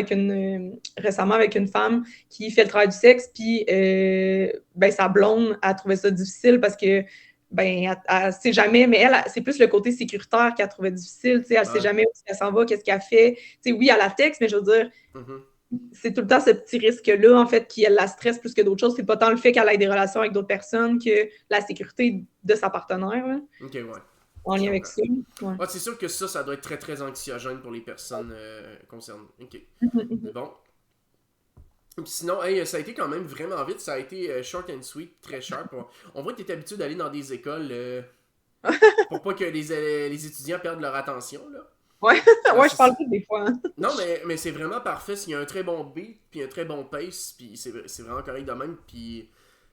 récemment avec une femme qui fait le travail du sexe, puis ben, sa blonde a trouvé ça difficile parce que ben, elle sait jamais, mais c'est plus le côté sécuritaire qu'elle trouvait difficile. Tu sais, elle sait Ouais. jamais où elle s'en va, qu'est-ce qu'elle fait. Tu sais, oui, elle a texte, mais je veux dire, Mhm. c'est tout le temps ce petit risque-là, en fait, qui elle la stresse plus que d'autres choses. C'est pas tant le fait qu'elle ait des relations avec d'autres personnes que la sécurité de sa partenaire, là, Ok, ouais. en Je lien avec comprends. ça. Ouais. Ouais, c'est sûr que ça doit être très très anxiogène pour les personnes concernées. Ok. C'est bon. Puis sinon, hey, ça a été quand même vraiment vite. Ça a été short and sweet, très sharp. On voit que tu es habitué d'aller dans des écoles pour pas que les étudiants perdent leur attention. Là. Ouais, Ah, ouais, je parle plus des fois, hein. non, mais c'est vraiment parfait. S'il y a un très bon beat, puis un très bon pace, puis c'est vraiment correct de même. Puis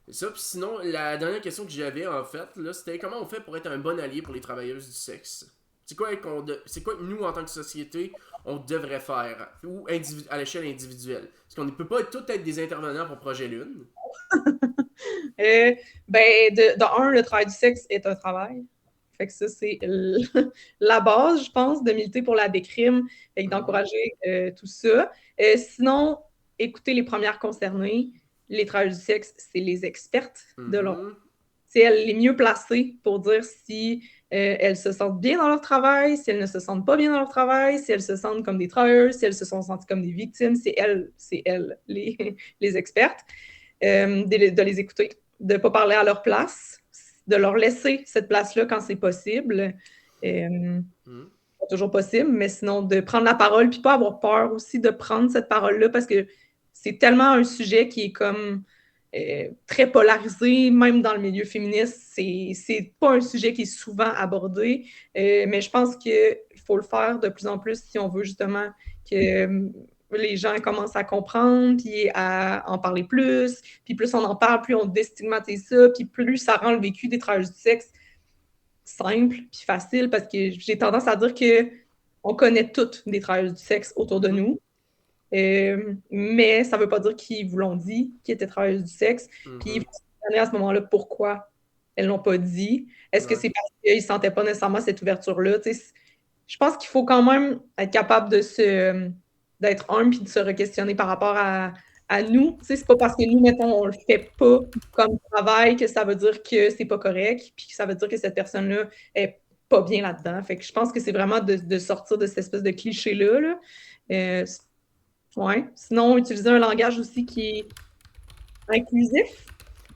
ça, puis sinon, la dernière question que j'avais en fait, là, c'était comment on fait pour être un bon allié pour les travailleuses du sexe? C'est quoi que nous, en tant que société, on devrait faire? Ou à l'échelle individuelle? Parce qu'on ne peut pas tous être des intervenants pour Projet Lune. Ben, de un, le travail du sexe est un travail. Fait que ça, c'est la base, je pense, de militer pour la décrime, et d'encourager tout ça. Sinon, écouter les premières concernées. Les travailleurs du sexe, c'est les expertes de leur... Mhm. C'est elles les mieux placées pour dire si elles se sentent bien dans leur travail, si elles ne se sentent pas bien dans leur travail, si elles se sentent comme des travailleurs, si elles se sont senties comme des victimes. C'est elles les expertes. De les écouter, de ne pas parler à leur place, de leur laisser cette place-là quand c'est possible. Pas toujours possible, mais sinon de prendre la parole, puis pas avoir peur aussi de prendre cette parole-là, parce que c'est tellement un sujet qui est comme très polarisé, même dans le milieu féministe. C'est pas un sujet qui est souvent abordé, mais je pense qu'il faut le faire de plus en plus si on veut justement que les gens commencent à comprendre, puis à en parler plus, puis plus on en parle, plus on déstigmatise ça, puis plus ça rend le vécu des travailleurs du sexe simple puis facile, parce que j'ai tendance à dire que on connaît toutes des travailleuses du sexe autour de nous, mais ça ne veut pas dire qu'ils vous l'ont dit, qu'ils étaient travailleuses du sexe, puis il faut se demander à ce moment-là pourquoi elles ne l'ont pas dit. Est-ce que Ouais. c'est parce qu'ils ne sentaient pas nécessairement cette ouverture-là? Je pense qu'il faut quand même être capable d'être humble et de se re-questionner par rapport à nous. C'est pas parce que nous, mettons, on le fait pas comme travail que ça veut dire que c'est pas correct, puis que ça veut dire que cette personne-là est pas bien là-dedans. Fait que je pense que c'est vraiment de sortir de cette espèce de cliché-là. Là. Ouais. Sinon, utiliser un langage aussi qui est inclusif,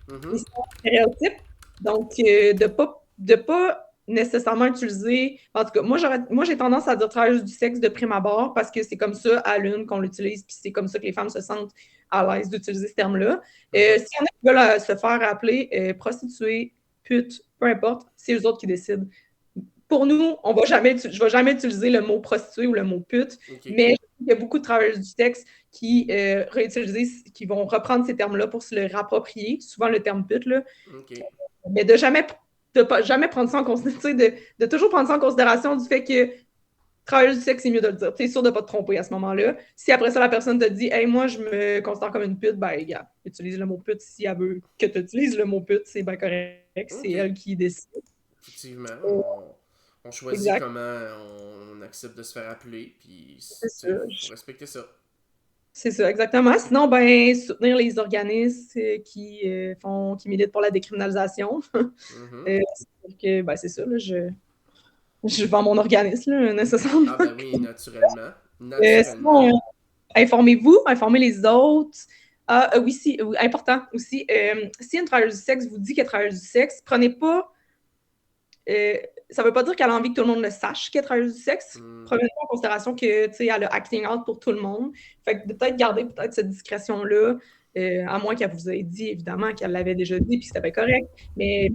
et Mhm. sans stéréotype. Donc, de pas nécessairement utiliser. En tout cas, moi j'ai tendance à dire travailleuse du sexe de prime abord parce que c'est comme ça à l'une qu'on l'utilise, puis c'est comme ça que les femmes se sentent à l'aise d'utiliser ce terme-là. S'il y en a qui veulent se faire appeler prostituée, pute, peu importe, c'est eux autres qui décident. Pour nous, je ne vais jamais utiliser le mot prostituée ou le mot pute, Ok. mais il y a beaucoup de travailleuses du sexe qui qui vont reprendre ces termes-là pour se le rapproprier, souvent le terme pute, là, Ok. mais jamais prendre ça en considération, de toujours prendre ça en considération du fait que travailleuse du sexe, c'est mieux de le dire. Tu es sûr de ne pas te tromper à ce moment-là. Si après ça, la personne te dit, hey, moi, je me considère comme une pute, ben, gars, utilise le mot pute si elle veut que tu utilises le mot pute, c'est bien correct. C'est Ok. elle qui décide. Effectivement, Euh, on choisit exact. comment on accepte de se faire appeler, puis C'est ça. faut respecter ça. C'est ça, exactement. Sinon, ben, soutenir les organismes qui militent pour la décriminalisation. Mhm. Ben, c'est ça, là, je vends mon organisme, là, nécessairement. Ah ben oui, naturellement. Naturellement. Sinon, informez les autres. Oui, important aussi. Si une travailleuse du sexe vous dit qu'elle est travailleuse du sexe, prenez pas. Ça ne veut pas dire qu'elle a envie que tout le monde le sache qu'elle est travailleuse du sexe. Hmm. Prenez en considération que elle a acting out pour tout le monde. Fait que peut-être garder cette discrétion-là, à moins qu'elle vous ait dit, évidemment, qu'elle l'avait déjà dit puis que c'était pas correct. Mais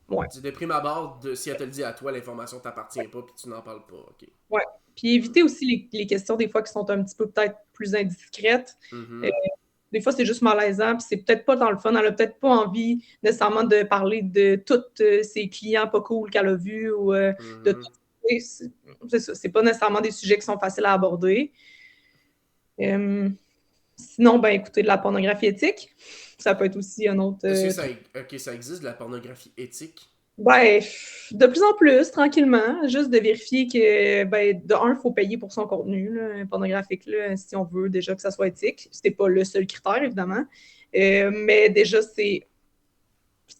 ouais. Du déprime à bord, si elle te le dit à toi, l'information t'appartient pas, puis tu n'en parles pas. Ok. Ouais. Puis éviter aussi les questions des fois qui sont un petit peu peut-être plus indiscrètes. Euh, Mhm. des fois, c'est juste malaisant, puis c'est peut-être pas dans le fun. Elle a peut-être pas envie nécessairement de parler de tous ses clients pas cool qu'elle a vus ou de tout. Mhm. C'est ça. C'est pas nécessairement des sujets qui sont faciles à aborder. Euh, Sinon, ben écoutez, de la pornographie éthique, ça peut être aussi un autre Est-ce que truc. ça existe de la pornographie éthique? Ben, de plus en plus, tranquillement, juste de vérifier que, ben, de un, il faut payer pour son contenu là, pornographique, là, si on veut déjà que ça soit éthique. C'est pas le seul critère, évidemment. Mais déjà, c'est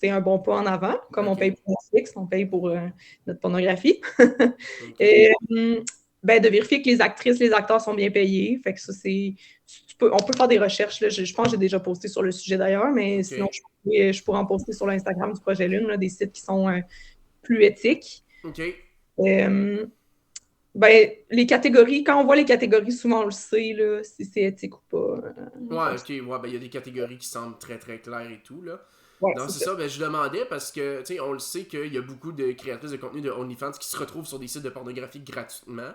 un bon pas en avant. Comme on Ok. paye pour Netflix, on paye pour notre pornographie. Ok. Et, ben, de vérifier que les actrices, les acteurs sont bien payés. Fait que ça, on peut faire des recherches. Là. Je pense que j'ai déjà posté sur le sujet d'ailleurs, mais Ok. sinon, je pourrais en poster sur l'Instagram du projet Lune, là, des sites qui sont plus éthiques. Ok. Euh, Ben, les catégories, quand on voit les catégories, souvent on le sait, là, si c'est éthique ou pas. Ouais, ok, ouais, ben il y a des catégories qui semblent très très claires et tout, là. Ouais, Non, c'est c'est ça. ça, ben je demandais parce que, tu sais, on le sait qu'il y a beaucoup de créatrices de contenu de OnlyFans qui se retrouvent sur des sites de pornographie gratuitement.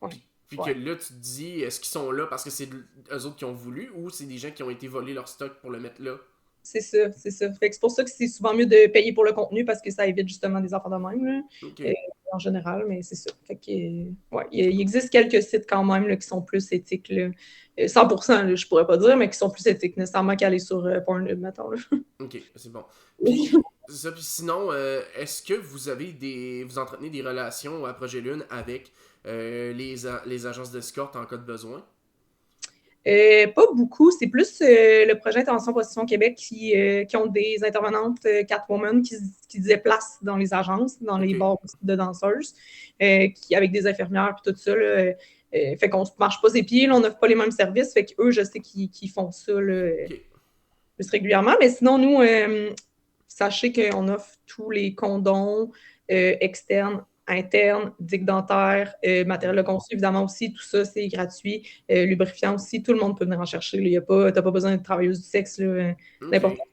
Ouais. Puis que Ouais. là, tu te dis, est-ce qu'ils sont là parce que c'est eux autres qui ont voulu ou c'est des gens qui ont été volés leur stock pour le mettre là? C'est ça, c'est ça. Fait que c'est pour ça que c'est souvent mieux de payer pour le contenu parce que ça évite justement des affaires de même, là, Ok. euh, en général, mais c'est ça. Fait que, ouais, il existe quelques sites quand même là, qui sont plus éthiques, là. 100%, là, je pourrais pas dire, mais qui sont plus éthiques, nécessairement qu'aller sur Pornhub, mettons, là. Ok, c'est bon. Puis, ça, puis sinon, est-ce que vous avez vous entretenez des relations à Projet Lune avec les agences d'escorte en cas de besoin? Pas beaucoup. C'est plus le projet Intervention Prostitution Québec qui ont des intervenantes Catwoman qui se déplacent dans les agences, dans les Ok, bars de danseuses, avec des infirmières et tout ça. Là, fait qu'on ne marche pas ses pieds, là, on n'offre pas les mêmes services. Fait qu'eux, je sais qu'ils font ça là, ok. plus régulièrement. Mais sinon, nous, sachez qu'on offre tous les condoms externes, internes, digues dentaires, matériel de construction, évidemment aussi, tout ça, c'est gratuit. Lubrifiant aussi, tout le monde peut venir en chercher. Tu n'as pas besoin de travailleuse du sexe, là, Ok. n'importe quoi.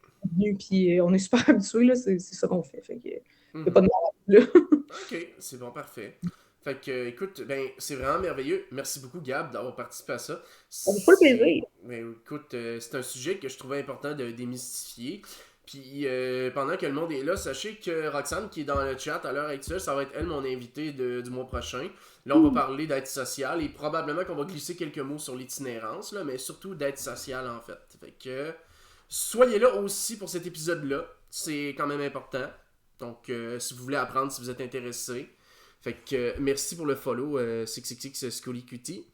Puis on est super habitués, là, c'est ça qu'on fait. Fait que, il n'y a pas Mhm. de mal là. Ok, c'est bon, parfait. Fait que, écoute, ben, c'est vraiment merveilleux. Merci beaucoup, Gab, d'avoir participé à ça. Ça fait pas le C'est, plaisir. ben, écoute, c'est un sujet que je trouvais important de démystifier. Puis, pendant que le monde est là, sachez que Roxane, qui est dans le chat à l'heure actuelle, ça va être elle, mon invitée du mois prochain. Là, on va parler d'aide sociale et probablement qu'on va glisser quelques mots sur l'itinérance, là, mais surtout d'aide sociale, en fait. Fait que, soyez là aussi pour cet épisode-là. C'est quand même important. Donc, si vous voulez apprendre, si vous êtes intéressé. Fait que, merci pour le follow, 666 Scully Cutie.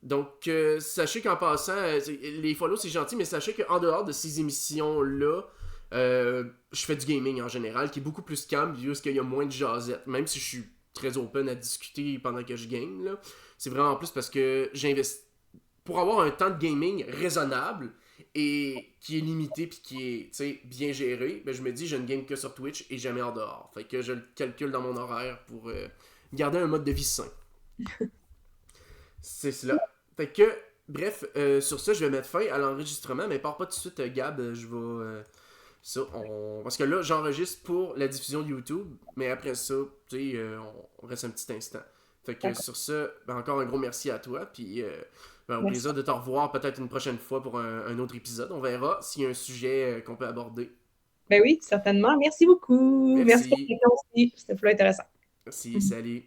Donc, sachez qu'en passant, les follow c'est gentil, mais sachez qu'en dehors de ces émissions-là, je fais du gaming en général, qui est beaucoup plus calme, vu qu'il y a moins de jasette. Même si je suis très open à discuter pendant que je game, là, c'est vraiment plus parce que j'investis. Pour avoir un temps de gaming raisonnable et qui est limité puis qui est bien géré, ben, je me dis je ne game que sur Twitch et jamais en dehors. Fait que je le calcule dans mon horaire pour garder un mode de vie sain. C'est cela. Fait que, bref, sur ça, je vais mettre fin à l'enregistrement, mais pars pas tout de suite, Gab, je vais. Parce que là, j'enregistre pour la diffusion de YouTube, mais après ça, tu sais, on reste un petit instant. Fait que D'accord. sur ça, ben, encore un gros merci à toi, puis ben, au Merci. plaisir de te revoir peut-être une prochaine fois pour un autre épisode. On verra s'il y a un sujet qu'on peut aborder. Ben oui, certainement. Merci beaucoup. Merci pour Merci. la question aussi. C'était plus intéressant. Merci, salut.